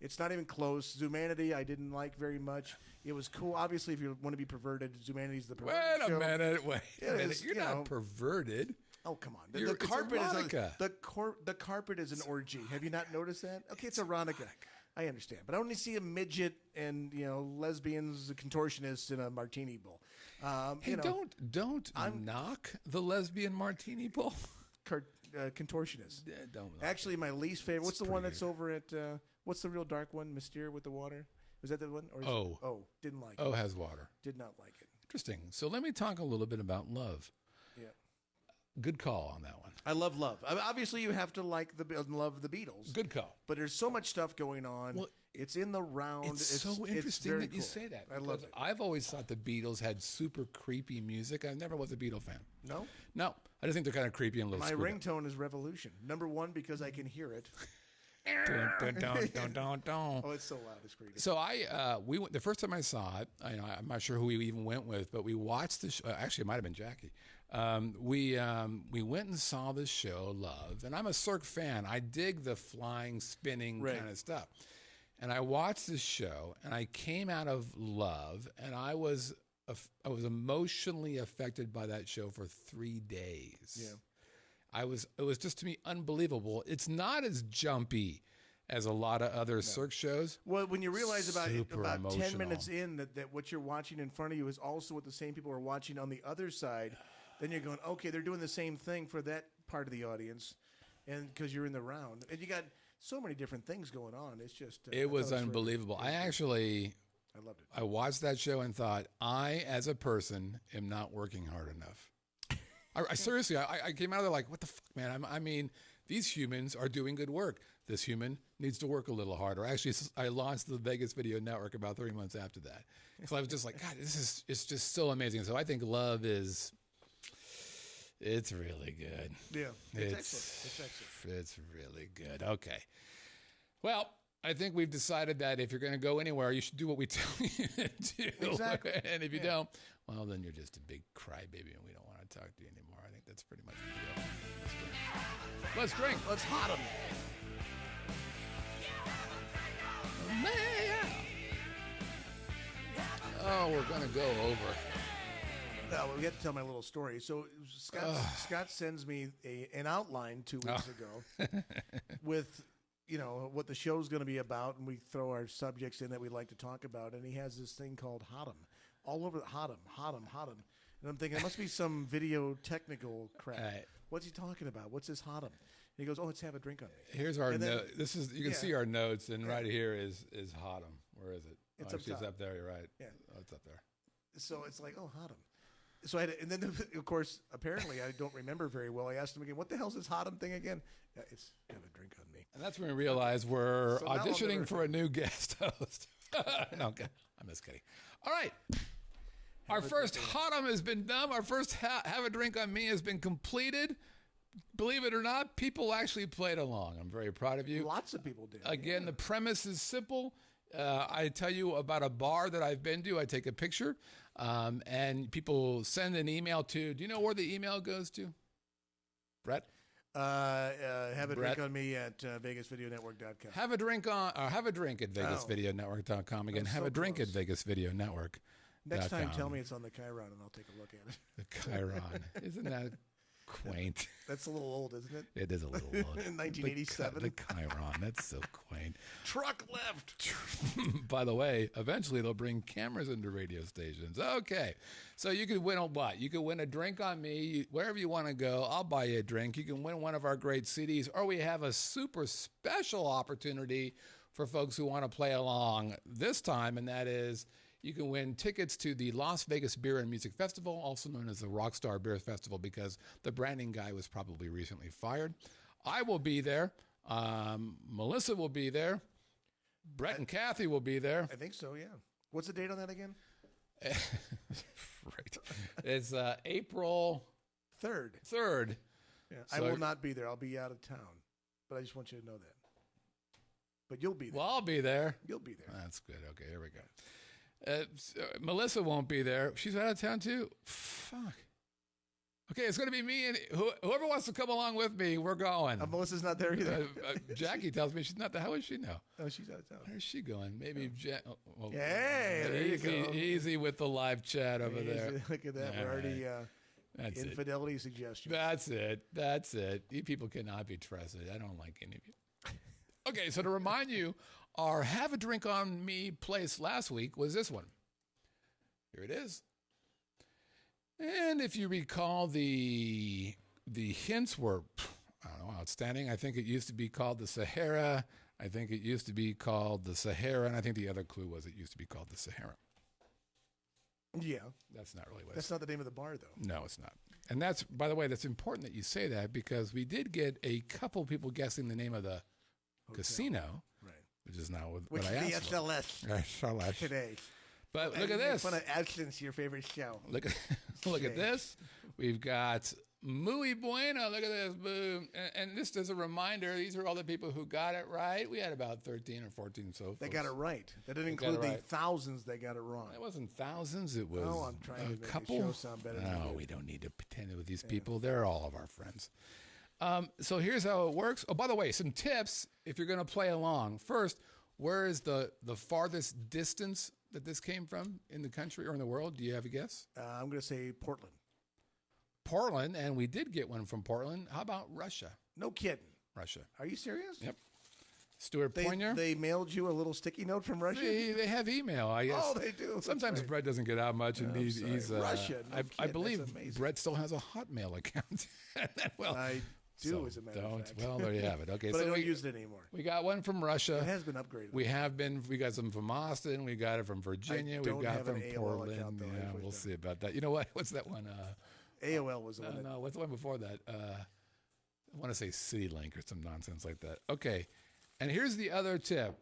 It's not even close. Zumanity, I didn't like very much. It was cool. Obviously, if you want to be perverted, Zumanity's the perverted
Wait a
show.
minute. Wait a
It
minute.
is,
You're
you
not
know.
perverted.
Oh, come on.
You're-
The carpet
it's
is
erotica.
the carpet is an orgy. Have you not noticed that? Okay, it's erotica. I understand, but I only see a midget and lesbians, contortionists in a martini bowl.
Hey, don't knock the lesbian martini bowl.
Contortionists.
Don't.
Actually, my least favorite. What's the one
pretty
that's over at? What's the real dark one? Mystere with the water. Was that the one? Or is
Oh.
Didn't like
Oh,
it.
has water.
Did not like it.
Interesting. So let me talk a little bit about Love.
Yeah.
Good call on that one.
I love Love. Obviously, you have to love the Beatles.
Good call.
But there's so much stuff going on.
Well,
it's in the round.
It's so interesting
very
that you
cool.
say that.
I love
because
it.
I've always thought the Beatles had super creepy music. I never was a Beatle fan.
No?
No, I just think they're kind of creepy and a little
My
screwed up.
ringtone is Revolution. Number one, because I can hear it.
Dun, dun, dun, dun, dun.
Oh, it's so loud. It's crazy.
So we went the first time I saw it. I'm not sure who we even went with, but we watched the show. Actually, it might have been Jackie. We went and saw the show Love, and I'm a Cirque fan. I dig the flying, spinning
Right.
kind of stuff. And I watched this show, and I came out of Love, and I was emotionally affected by that show for 3 days.
Yeah.
It was just to me unbelievable. It's not as jumpy as a lot of other Cirque shows.
Well, when you realize about
Super
10
emotional.
minutes in that what you're watching in front of you is also what the same people are watching on the other side, then you're going, okay, they're doing the same thing for that part of the audience, and because you're in the round, and you got so many different things going on. It's just
It was
really-
unbelievable. I
loved it.
I watched that show and thought, I, as a person, am not working hard enough. I seriously, I came out of there like, what the fuck, man? I mean, these humans are doing good work. This human needs to work a little harder. Actually, I launched the Vegas Video Network about 3 months after that. So I was just like, God, it's just so amazing. So I think Love it's really good.
Yeah, it's excellent.
It's really good. Okay. Well, I think we've decided that if you're going to go anywhere, you should do what we tell you to do.
Exactly.
And if you don't, well, then you're just a big crybaby and we don't want to talk to you anymore. I think that's pretty much the deal. Let's drink.
Let's hot them.
Oh, we're going to go over.
Well, we have to tell my little story. So Scott sends me an outline 2 weeks ago with what the show's going to be about, and we throw our subjects in that we'd like to talk about. And he has this thing called Hot 'em, all over Hot 'em. And I'm thinking it must be some video technical crap.
Right.
What's he talking about? What's this Hot 'em? And he goes, "Oh, let's have a drink on me."
Here's our
And then-
note. This is you can see our notes, and right here is Hotham. Where is it?
It's
oh,
up
actually,
top.
it's up there. You're right.
Yeah.
Oh, it's up there.
So it's like, oh, Hot 'em. So I had, and then of course, apparently I don't remember very well. I asked him again, "What the hell's this Hot 'em thing again?" Yeah, it's have a drink on me.
And that's when we realized we're
So now I'll
auditioning
never-
for a new guest host. No, okay. I'm just kidding. All right. Our first Hotham has been done. Our first Have a Drink on Me has been completed. Believe it or not, people actually played along. I'm very proud of you.
Lots of people did.
Again, the premise is simple. I tell you about a bar that I've been to. I take a picture, and people send an email to. Do you know where the email goes to? Brett?
Have a
Brett?
drink on me at VegasVideoNetwork.com.
Have a drink at VegasVideoNetwork.com. Again,
Oh,
have a drink
close.
at VegasVideoNetwork.com.
Next time, tell me it's on the Chiron, and I'll take a look at it.
The Chiron. Isn't that quaint?
That's a little old, isn't it?
It is a little old.
In 1987.
The Chiron. That's so quaint.
Truck left.
By the way, eventually they'll bring cameras into radio stations. Okay. So you could win a what? You could win a drink on me. Wherever you want to go, I'll buy you a drink. You can win one of our great CDs, or we have a super special opportunity for folks who want to play along this time, and that is you can win tickets to the Las Vegas Beer and Music Festival, also known as the Rockstar Beer Festival, because the branding guy was probably recently fired. I will be there. Melissa will be there. Brett and Kathy will be there.
I think so, yeah. What's the date on that again?
Right. It's April
3rd. Yeah,
So-
I will not be there. I'll be out of town. But I just want you to know that. But you'll be there.
Well, I'll be there.
You'll be there.
That's good. Okay, here we go. Melissa won't be there. She's out of town too. Fuck. Okay, it's going to be me and whoever wants to come along with me. We're going.
Melissa's not there either.
Jackie tells me she's not there. How is she now?
Oh, she's out of town.
Where's she going? Maybe
Hey, there you go.
Easy with the live chat over there.
Look at that.
All
We're already
That's it.
infidelity suggestions.
That's it. You people cannot be trusted. I don't like any of you. Okay, so to remind you, our Have a Drink on Me place last week was this one. Here it is. And if you recall, the hints were, I don't know, outstanding. I think it used to be called the Sahara. I think it used to be called the Sahara. And I think the other clue was it used to be called the Sahara.
Yeah.
That's not really what
That's not the name of the bar, though.
No, it's not. And that's, by the way, that's important that you say that because we did get a couple people guessing the name of the casino,
Right.
which is now
Which
what I
is the
asked for.
SLS
SLS.
today.
But look at this.
Fun of Absence, your favorite show.
Look at this. We've got Muy Bueno. Look at this. Boom. And just as a reminder, these are all the people who got it right. We had about 13 or 14 so far.
They got it right. That didn't
got it
include the
right.
thousands that got it wrong.
It wasn't thousands. It was
Oh, I'm trying to
a
make the
couple.
show sound better than
No,
it is.
we don't need to pretend with these people. They're all of our friends. So here's how it works. Oh, by the way, some tips if you're going to play along. First, where is the farthest distance that this came from in the country or in the world? Do you have a guess?
I'm going to say Portland.
Portland, and we did get one from Portland. How about Russia?
No kidding.
Russia.
Are you serious?
Yep. Stuart Poinier.
They mailed you a little sticky note from Russia?
They have email, I guess.
Oh, they do. That's
Sometimes
right.
Brett doesn't get out much, and
I'm
he's
Russia, no
I
kidding.
believe
That's amazing.
Brett still has a Hotmail account. Well,
I do,
so
as a matter of fact.
Well, there you have it. Okay,
But
so
I don't
we,
use it anymore.
we got one from
It
Russia.
has been upgraded.
We got some from Austin. We got it from Virginia.
don't
We got
have
from
an AOL
Portland.
account, though. I
Yeah,
pushed
we'll
that.
see about that. You know what? What's that one?
AOL was the one that...
No, what's the one before that? I want to say CityLink or some nonsense like that. Okay, and here's the other tip.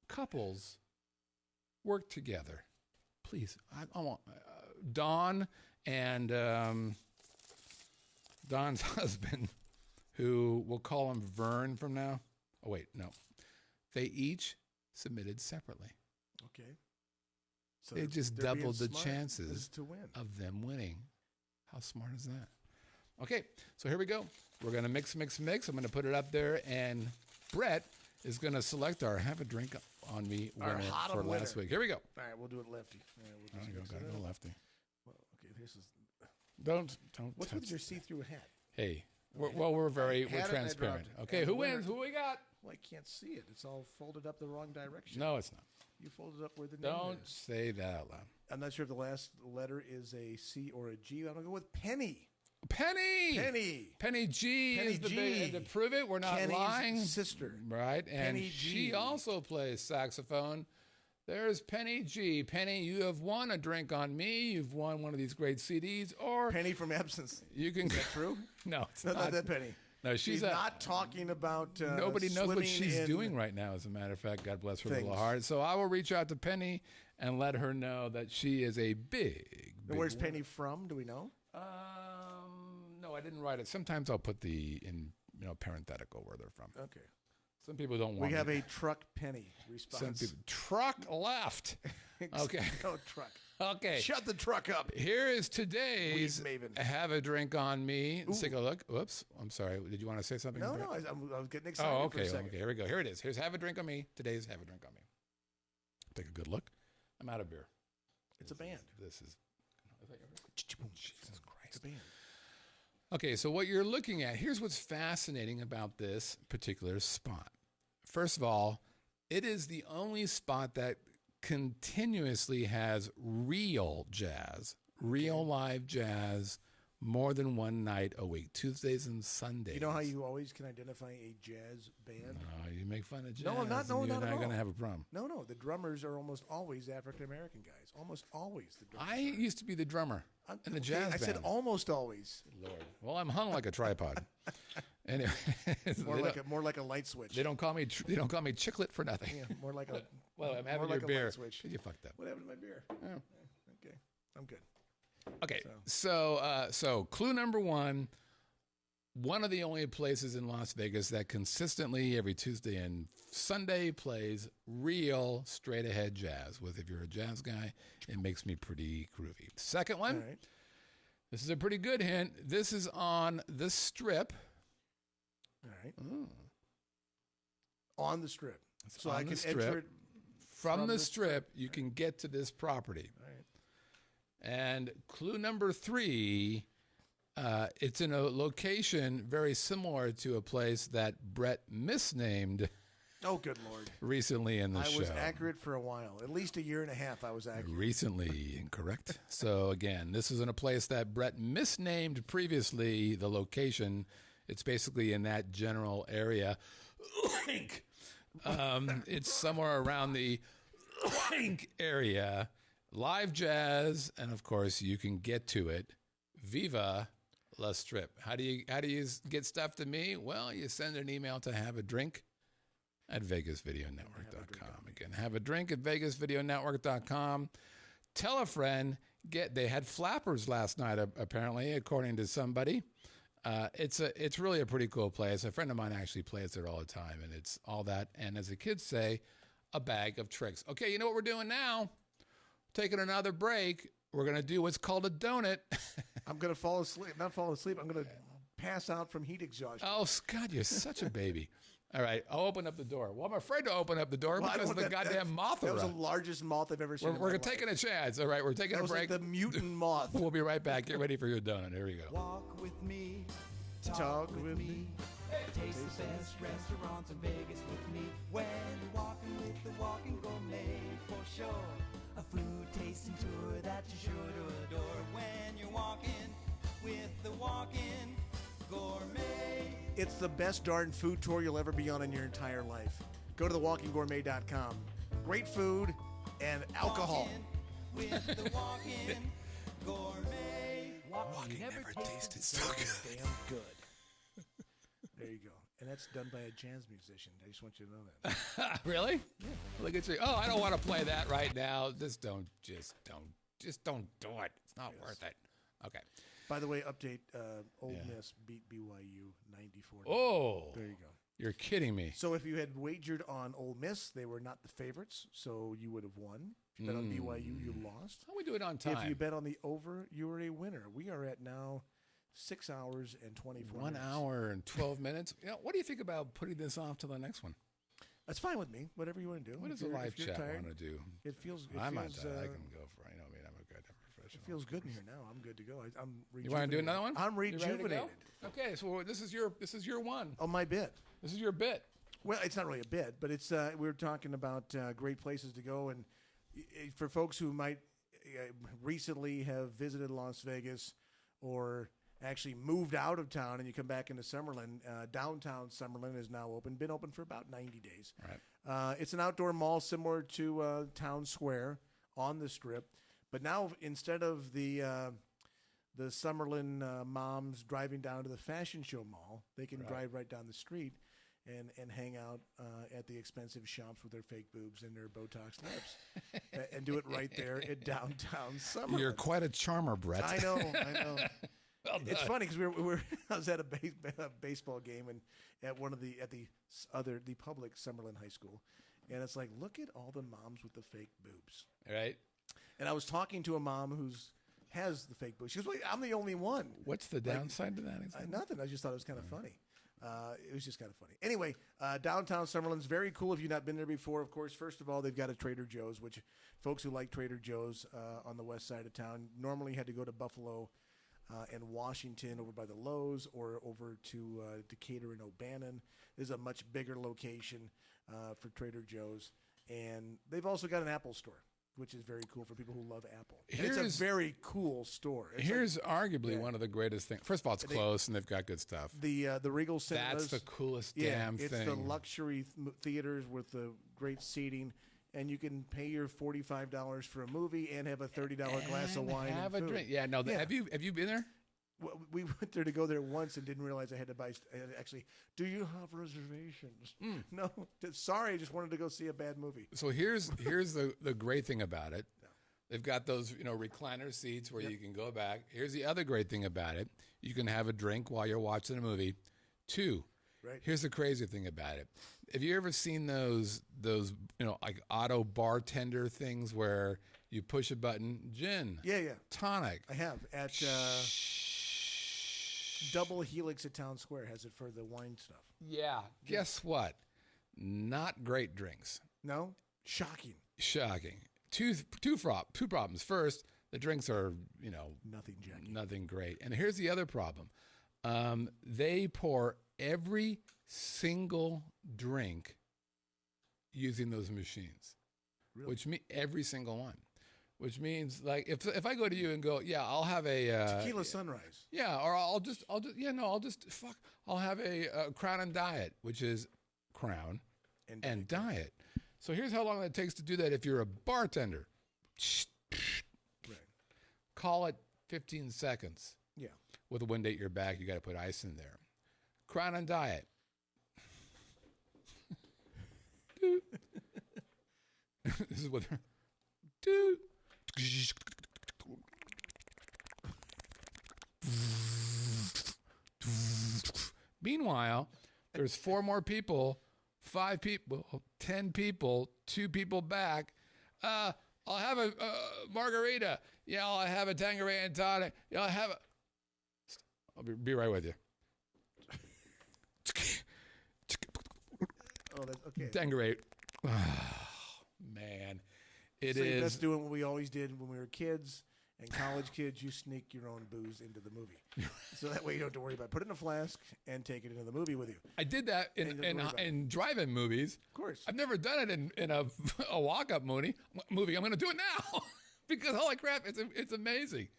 Couples work together. Please, I want Dawn and Dawn's husband, who we'll call him Vern from now. Oh, wait, no. They each submitted separately.
Okay. So
They just
they're being
doubled the
smart
chances
to win.
of them winning. How smart is that? Okay, so here we go. We're going to mix. I'm going to put it up there, and Brett is going to select our Have a Drink on Me
Our
winner
hot
for
winner.
last week. Here we go.
All right, we'll do it lefty. All right, we'll just mix it
Go
up.
lefty.
Well, okay, this is...
Don't
What's
touch
with your
that.
see-through hat?
Hey, we're
Had it,
transparent.
I dropped it.
Okay,
And
who
the winner-
wins? Who we got?
Well, I can't see it. It's all folded up the wrong direction.
No, it's not.
You folded up where the name
Don't
is.
say that out loud.
I'm not sure if the last letter is a C or a G. I'm going to go with Penny.
Penny G
Penny
is the
G.
big, and to prove it, we're not
Kenny's
lying.
sister.
Right, and
Penny
she
G.
also plays saxophone. There's Penny G. Penny, you have won a drink on me. You've won one of these great CDs, or
Penny from Absence.
you can.
Is that true?
No, it's
No,
not.
not that Penny.
No,
She's not talking about
Nobody knows what
swimming
she's
in-
doing right now. As a matter of fact, God bless her little
Things.
heart. So I will reach out to Penny and let her know that she is a big.
And where's Penny from? Do we know?
No, I didn't write it. Sometimes I'll put the in parenthetical where they're from.
Okay.
Some people don't want.
We have
it.
a truck Penny
Some
response.
people truck left. Okay.
No truck.
Okay.
Shut the truck up.
Here is today's
Weed maven.
Have a Drink on Me. Let's take a look. Whoops. I'm sorry. Did you want to say something?
No,
Brett?
no. I was getting excited
Oh,
for a
okay.
second.
Okay. Here we go. Here it is. Here's Have a Drink on Me. Today's Have a Drink on Me. Take a good look. I'm out of beer.
It's a band.
This is Jesus Christ.
It's a band.
Okay, so what you're looking at, here's what's fascinating about this particular spot. First of all, it is the only spot that continuously has real jazz, real live jazz, more than one night a week, Tuesdays and Sundays.
You know how you always can identify a jazz band?
You make fun of jazz.
No, I'm not. No,
and
not
you're
at
not going to
all.
have a problem.
No. The drummers are almost always African American guys. Almost always the drummers.
I used to be the drummer in a jazz
I
band.
said almost always.
Lord. Well, I'm hung like a tripod. Anyway,
More like a light switch.
they don't call me Chicklet for nothing.
Yeah, more like a.
Well, I'm having
more
your
like a
beer.
light switch.
You fucked up.
What happened to my beer?
Oh.
Okay, I'm good.
Okay, so clue number one of the only places in Las Vegas that consistently every Tuesday and Sunday plays real straight ahead jazz. If you're a jazz guy, it makes me pretty groovy. Second one,
All right.
this is a pretty good hint. This is on the Strip.
All right. On the Strip.
It's
So
on
I
the
can
Strip.
enter it
From the Strip, you can get to this property.
All right.
And clue number three, it's in a location very similar to a place that Brett misnamed
Oh, good Lord.
recently in the show.
I was accurate for a while. At least a year and a half I was accurate.
Recently incorrect. So again, this is in a place that Brett misnamed previously, the location. It's basically in that general area. It's somewhere around the area. Live jazz, and of course, you can get to it. Viva La Strip. How do you get stuff to me? Well, you send an email to haveadrink@vegasvideonetwork.com. Again, have a drink at vegasvideonetwork.com. Tell a friend. They had flappers last night, apparently, according to somebody. It's really a pretty cool place. A friend of mine actually plays there all the time, and it's all that. And as the kids say, a bag of tricks. Okay, you know what we're doing now? Taking another break. We're going to do what's called a donut.
I'm going to fall asleep. Not fall asleep. I'm going to pass out from heat exhaustion.
Oh, Scott, you're such a baby. All right, I'll open up the door. Well, I'm afraid to open up the door
Well, I
because
don't-
the
that-
goddamn moth
That was the
around.
largest moth I've ever seen.
We're taking a chance. All right, we're taking
That
a
was
break.
like the mutant moth.
We'll be right back. Get ready for your donut. Here we go.
Walk with me,
Talk with me.
taste the best restaurants in Vegas with me. When you're walking with the Walking Gourmet, for sure. A food tasting tour that you're sure to adore. When you're walking with the Walking Gourmet.
It's the best darn food tour you'll ever be on in your entire life. Go to thewalkinggourmet.com. Great food and alcohol.
Walking with the Walking Gourmet.
Walking never tasted so good.
Damn good. There you go. And that's done by a jazz musician. I just want you to know that.
Really? Yeah. Look at you. Oh, I don't want to play that right now. Just don't do it. It's not worth it. Okay.
By the way, update, Ole Miss beat BYU 94.
Oh.
There you go.
You're kidding me.
So if you had wagered on Ole Miss, they were not the favorites, so you would have won. If you bet on BYU, you lost.
How do we do it on time?
If you bet on the over, you were a winner. We are at now 6 hours and 24
1
minutes.
hour and 12 minutes. You know, what do you think about putting this off to the next one?
That's fine with me. Whatever you want to do.
What
If
does a
you're-
live
if you're
chat
tired,
want to do?
It feels.
I'm not
feels,
tired. I can go for it. I'm a goddamn
It
professional.
feels good in here now. I'm good to go. I'm rejuvenated.
You want to do another one?
I'm
You ready to go?
rejuvenated.
Okay, so this is your one.
Oh, my bit.
This is your bit.
Well, it's not really a bit, but it's we were talking about great places to go, and for folks who might recently have visited Las Vegas or actually moved out of town and you come back into Summerlin, downtown Summerlin is now open, been open for about 90 days.
Right.
It's an outdoor mall similar to Town Square on the Strip, but now instead of the Summerlin moms driving down to the fashion show mall, they can drive right down the street and hang out at the expensive shops with their fake boobs and their Botox lips and do it right there at downtown Summerlin.
You're quite a charmer, Brett.
I know.
Well
It's
done.
funny because I was at a baseball game and at one of the public Summerlin High School, and it's like, look at all the moms with the fake boobs.
Right?
And I was talking to a mom has the fake boobs. She was like, I'm the only one.
What's the downside to that? Exactly?
Nothing. I just thought it was kind of funny. It was just kind of funny. Anyway, downtown Summerlin's very cool if you've not been there before. Of course, first of all, they've got a Trader Joe's, which folks who like Trader Joe's on the west side of town normally had to go to Buffalo and Washington over by the Lowe's or over to Decatur and O'Bannon. This is a much bigger location for Trader Joe's. And they've also got an Apple store, which is very cool for people who love Apple. And it's a very cool store.
Here's arguably one of the greatest things. First of all, it's close and they've got good stuff.
The Regal Cinemas.
That's the coolest damn thing.
It's the luxury theaters with the great seating. And you can pay your $45 for a movie and have a $30 glass of wine.
Have
and
a
food.
drink. Yeah, no. Have you been there?
Well, we went there to go there once and didn't realize I had to buy. Actually, do you have reservations? No, sorry, I just wanted to go see a bad movie.
So here's the great thing about it. They've got those recliner seats where you can go back. Here's the other great thing about it. You can have a drink while you're watching a movie. 2.
Right.
Here's the crazy thing about it. Have you ever seen those like auto bartender things where you push a button, gin, tonic?
I have at Double Helix at Town Square has it for the wine stuff.
Yeah. Guess what? Not great drinks.
No? Shocking.
Two problems. First, the drinks are nothing great. And here's the other problem. They pour every single drink using those machines, which means every single one. Which means, like, if I go to you and go, I'll have a
tequila sunrise.
Yeah, or I'll have a Crown and Diet, which is Crown and Diet. So here's how long it takes to do that if you're a bartender.
Right.
Call it 15 seconds.
Yeah.
With a wind at your back, you got to put ice in there. Crown and Diet. This is what they're... Meanwhile, there's 4 more people, 5 people, 10 people, 2 people back. I'll have a margarita. Yeah, I'll have a Tanqueray and tonic. Yeah, I'll be right with you.
Oh, that's okay.
Tanqueray. Oh, man. It is.
That's doing what we always did when we were kids and college kids. You sneak your own booze into the movie, so that way you don't have to worry about it. Put it in a flask and take it into the movie with you.
I did that in drive-in movies.
Of course,
I've never done it in a walk-up movie. I'm going to do it now because holy crap, it's amazing.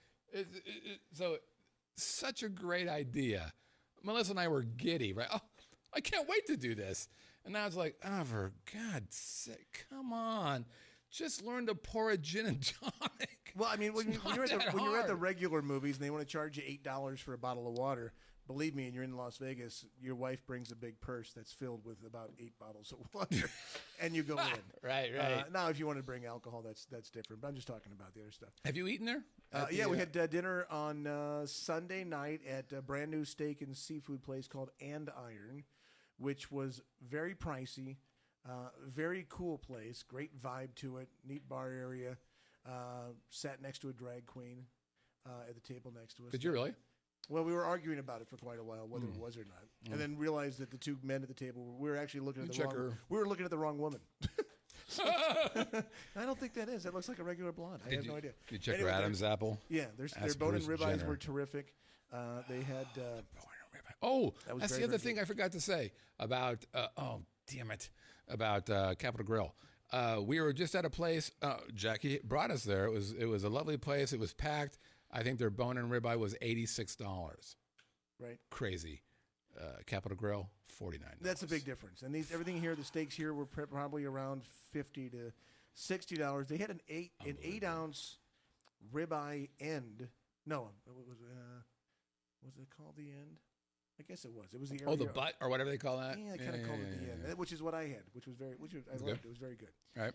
So such a great idea. Melissa and I were giddy, right? Oh, I can't wait to do this. And now it's like, oh, for God's sake, come on. Just learn to pour a gin and tonic.
Well, I mean, when you're at the regular movies and they want to charge you $8 for a bottle of water, believe me, and you're in Las Vegas, your wife brings a big purse that's filled with about 8 bottles of water, and you go in.
Right.
Now, if you want to bring alcohol, that's different. But I'm just talking about the other stuff.
Have you eaten there?
We had dinner on Sunday night at a brand new steak and seafood place called Iron, which was very pricey. Very cool place, great vibe to it, neat bar area. Sat next to a drag queen at the table next to us.
Did you really?
Well, we were arguing about it for quite a while, whether it was or not, and then realized that the 2 men at the table we were actually looking at we were looking at the wrong woman. I don't think that is. That looks like a regular blonde. I have no idea.
Did you check her Adam's apple?
Yeah, their bone and ribeyes were terrific. They had.
That's the other thing I forgot to say about. About Capitol Grill. We were just at a place. Jackie brought us there. It was a lovely place. It was packed. I think their bone and ribeye was $86.
Right.
Crazy. Capitol Grill, $49.
That's a big difference. And everything here, the steaks here were probably around $50 to $60. They had an 8-ounce ribeye end. No, was it called the end? I guess it was. It was the area.
The butt or whatever they call that.
Yeah, I kind of called it the end, which is what I had, which I loved. It was very good.
Right.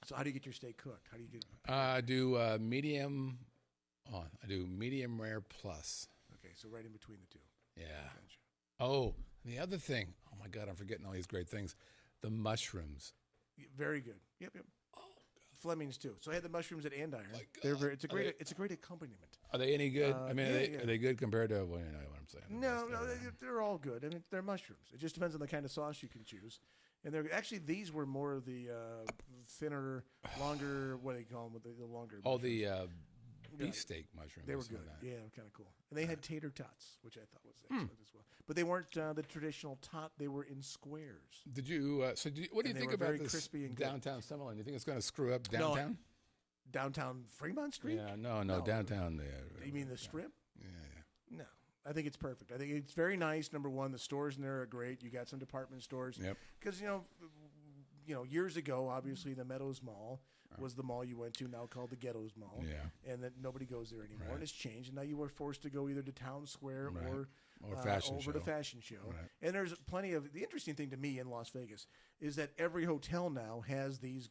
So how do you get your steak cooked? How do you get?
I do medium. I do medium rare plus.
Okay, so right in between the two.
Yeah. Gotcha. Oh, the other thing. Oh my God, I'm forgetting all these great things. The mushrooms.
Very good. Yep. Fleming's too. So I had the mushrooms at Andiron. It's a great accompaniment.
Are they any good? I mean,
yeah.
are they good compared to? Well, you know what I'm saying.
No, they're all good. I mean, they're mushrooms. It just depends on the kind of sauce you can choose. And they're actually these were more of the thinner, longer. What do they call them? The longer.
Oh,
mushrooms.
the beefsteak mushrooms.
They were good. Yeah, kind of cool. And they had tater tots, which I thought was excellent as well. But they weren't the traditional tot. They were in squares.
Did you? What do you think about this
crispy and
downtown Summerlin? Do you think it's going to screw up downtown?
Downtown Fremont Street?
Yeah, no, downtown.
You mean the Strip?
Yeah.
No. I think it's perfect. I think it's very nice. Number one, the stores in there are great. You got some department stores.
Yep.
Because, years ago, obviously, the Meadows Mall was the mall you went to, now called the Ghettos Mall.
Yeah.
And that nobody goes there anymore. And it's changed. And now you were forced to go either to Town Square or over to Fashion Show.
Right.
And there's plenty of... The interesting thing to me in Las Vegas is that every hotel now has these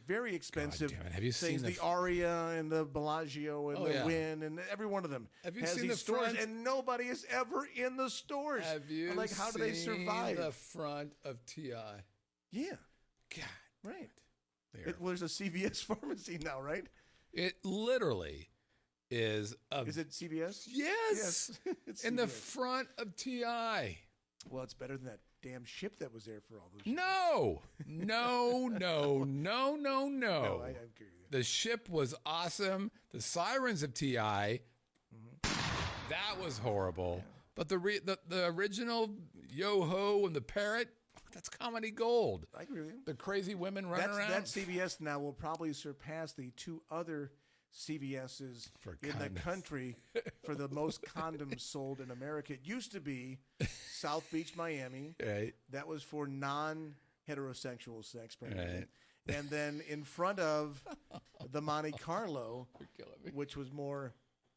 very expensive
Have you
things.
seen
the Aria and the Bellagio and the Wynn and every one of them
have you
has
seen
these
the
stores,
front?
and nobody is ever in the stores.
Have you
I'm like, how do they survive?
the front of TI?
Yeah.
God.
Right.
There.
There's a CVS pharmacy now, right?
It literally is a...
Is it CVS?
Yes.
It's
in the
CVS.
front of TI.
Well, it's better than that damn ship that was there for all those years.
No.
No, I agree with you.
The ship was awesome. The sirens of TI, that was horrible.
Yeah.
But the original Yo-Ho and the Parrot, that's comedy gold.
I agree with you.
The crazy women running around.
That CVS now will probably surpass the two other CVS's in the country for the most condoms sold in America. It used to be South Beach, Miami.
Right.
That was for non-heterosexual sex, primarily.
Right.
And then in front of the Monte Carlo,
You're killing me.
which was more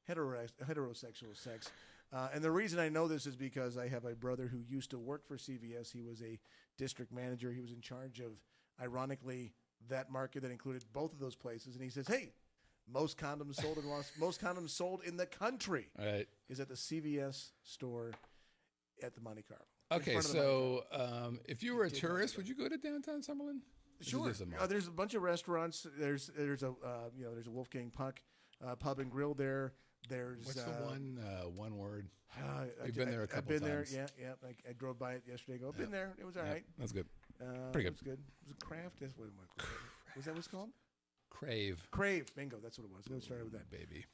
heterosexual sex. And the reason I know this is because I have a brother who used to work for CVS. He was a district manager. He was in charge of, ironically, that market that included both of those places. And he says, "Hey, most condoms sold in the country
Right.
is at the CVS store at the Monte Carlo."
Okay, so if you were a tourist, would you go to downtown Summerlin?
Sure. There's a bunch of restaurants. There's a Wolfgang Puck pub and grill there. There's
What's the one word?
You've
been there a couple
I've been
times.
there. Yeah. I drove by it yesterday. I've been there. It was all right.
That's good.
It
Pretty good.
was good. It was a craft. That's what it was. Was that what it's called?
Crave.
Bingo. That's what it was. Let's start with that.
Baby.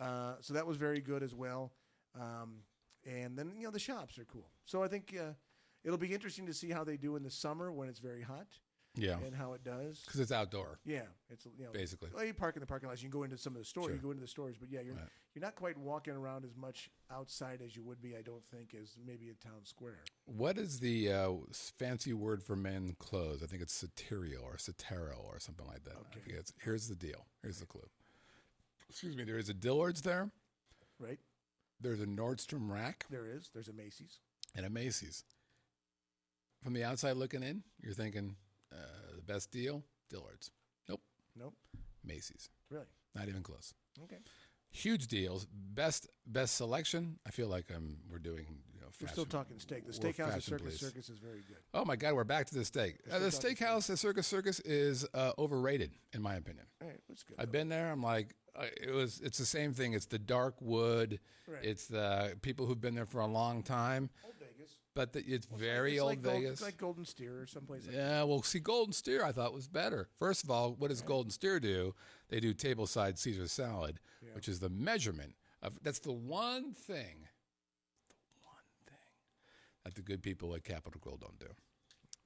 So that was very good as well. And then the shops are cool. So I think it'll be interesting to see how they do in the summer when it's very hot.
Yeah.
And how it does.
Because it's outdoor.
Yeah, it's
basically.
Well, you park in the parking lots. You can go into some of the stores.
Sure.
You go into the stores, but yeah, you're not quite walking around as much outside as you would be. I don't think as maybe at Town Square.
What is the fancy word for men clothes? I think it's satirial or something like that.
Okay.
I forget. Here's the deal. Here's the clue. Excuse me. There is a Dillard's there.
Right.
There's a Nordstrom Rack.
There is. There's a Macy's.
And a Macy's. From the outside looking in, you're thinking the best deal, Dillard's. Nope. Macy's.
Really?
Not even close.
Okay.
Huge deals, best selection. I feel like we're doing.
We're still talking steak. The steakhouse at Circus Circus is very good.
Oh my God, we're back to the steak. The steakhouse at Circus Circus is overrated, in my opinion.
All right, that's good.
I've been there. I'm like, it's the same thing. It's the dark wood.
Right.
It's the people who've been there for a long time.
Old Vegas.
But it's very
it's
old
like
Vegas.
It's like Golden Steer or someplace like that.
Yeah, well, see, Golden Steer I thought was better. First of all, what does Golden Steer do? They do tableside Caesar salad, which is the measurement of. That's the one thing that the good people at Capitol Grill don't do.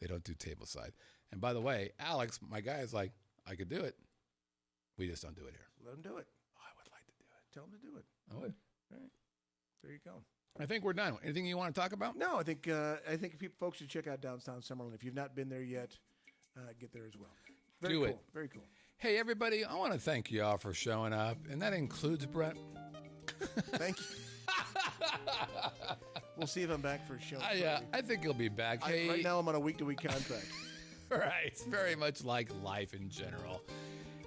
They don't do tableside. And by the way, Alex, my guy, is like, I could do it. We just don't do it here.
Let them do it.
Oh, I would like to do it.
Tell them to do it.
I would.
All right. There you go.
I think we're done. Anything you want to talk about?
No, I think folks should check out downtown Summerland. If you've not been there yet, get there as well. Very
Do
cool.
it.
Very cool.
Hey, everybody, I want to thank you all for showing up. And that includes Brett.
Thank you. We'll see if I'm back for a show.
I think he'll be back. Hey,
Right now, I'm on a week-to-week contract.
Right. It's very much like life in general.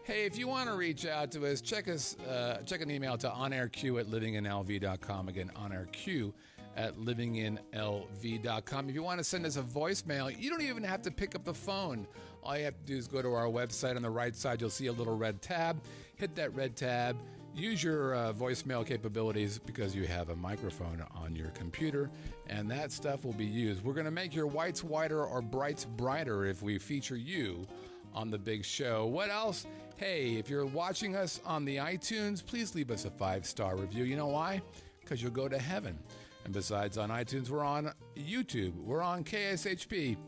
Hey, if you want to reach out to us, check an email to onairq@livinginlv.com. Again, onairq at livinginlv.com. If you want to send us a voicemail, you don't even have to pick up the phone. All you have to do is go to our website. On the right side, you'll see a little red tab. Hit that red tab. Use your voicemail capabilities because you have a microphone on your computer, and that stuff will be used. We're going to make your whites whiter or brights brighter if we feature you on the big show. What else? Hey, if you're watching us on the iTunes, please leave us a 5-star review. You know why? Because you'll go to heaven. And besides on iTunes, we're on YouTube. We're on KSHP.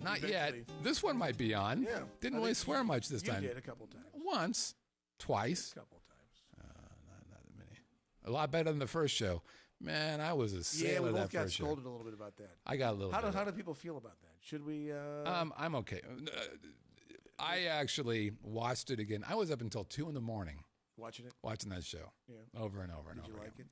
Not
Eventually.
yet. This one might be on.
Yeah.
Didn't
I
really
think
swear much this time.
You did a couple times.
Once. Twice.
A couple times.
Not that many. A lot better than the first show. Man, I was a sailor
we
that
both got
first show.
scolded a little bit about that.
I got a little bit.
How do people feel about that? Should we?
I'm okay. I actually watched it again. I was up until 2 a.m.
watching it?
watching that show
Yeah.
over and over and
Did you
over
like
again.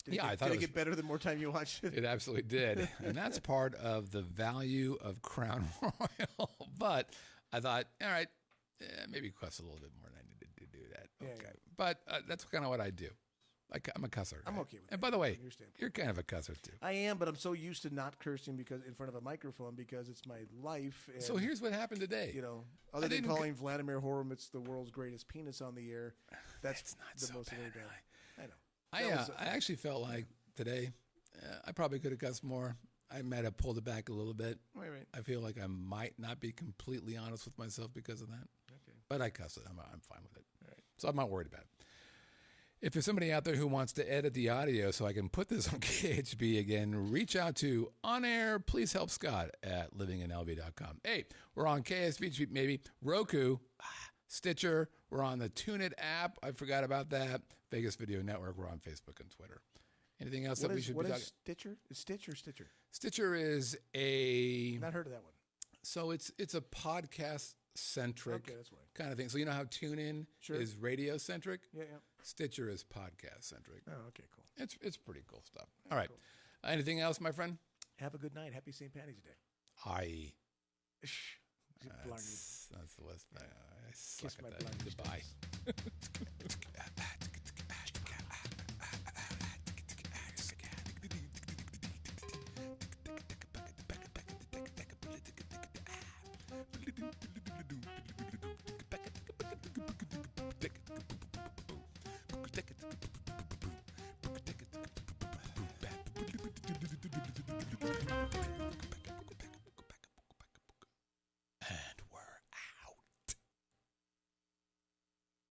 it?
Yeah, I thought
did
it
it
was-
get better the more time you watched it?
It absolutely did. And that's part of the value of Crown Royal. But I thought, all right, maybe it costs a little bit more than I needed to do that.
Yeah,
Okay.
yeah.
But that's kind of what I do. I'm a cusser.
I'm
right?
okay with
And
that
by the way,
from your standpoint.
you're kind of a cusser too.
I am, but I'm so used to not cursing because in front of a microphone because it's my life. And,
So here's what happened today.
you know, other than
didn't
calling Vladimir Horowitz the world's greatest penis on the air, that's
not
the
so
most
bad,
I've ever done.
really.
I know. That was-
I actually felt like today I probably could have cussed more. I might have pulled it back a little bit.
Right.
I feel like I might not be completely honest with myself because of that.
Okay.
But I cuss it. I'm fine with it.
All right.
So I'm not worried about it. If there's somebody out there who wants to edit the audio so I can put this on KHB again, reach out to On Air. Please help Scott at livinginlv.com. Hey, we're on KSB, maybe Roku, Stitcher. We're on the TuneIt app. I forgot about that. Vegas Video Network. We're on Facebook and Twitter. Anything else that we should be
what
talking?
is Stitcher? Is Stitcher?
Stitcher is a
Not heard of that one.
so it's a podcast centric
Okay, that's why.
kind of thing. So you know how TuneIn
Sure.
is radio centric?
Yeah.
Stitcher is podcast centric.
Oh, okay, cool.
It's pretty cool stuff. All right. Anything else, my friend?
Have a good night. Happy St. Patty's Day.
I.
Shh. Blarney.
That's the list. I suck
Kiss my
at that.
blarney.
Goodbye.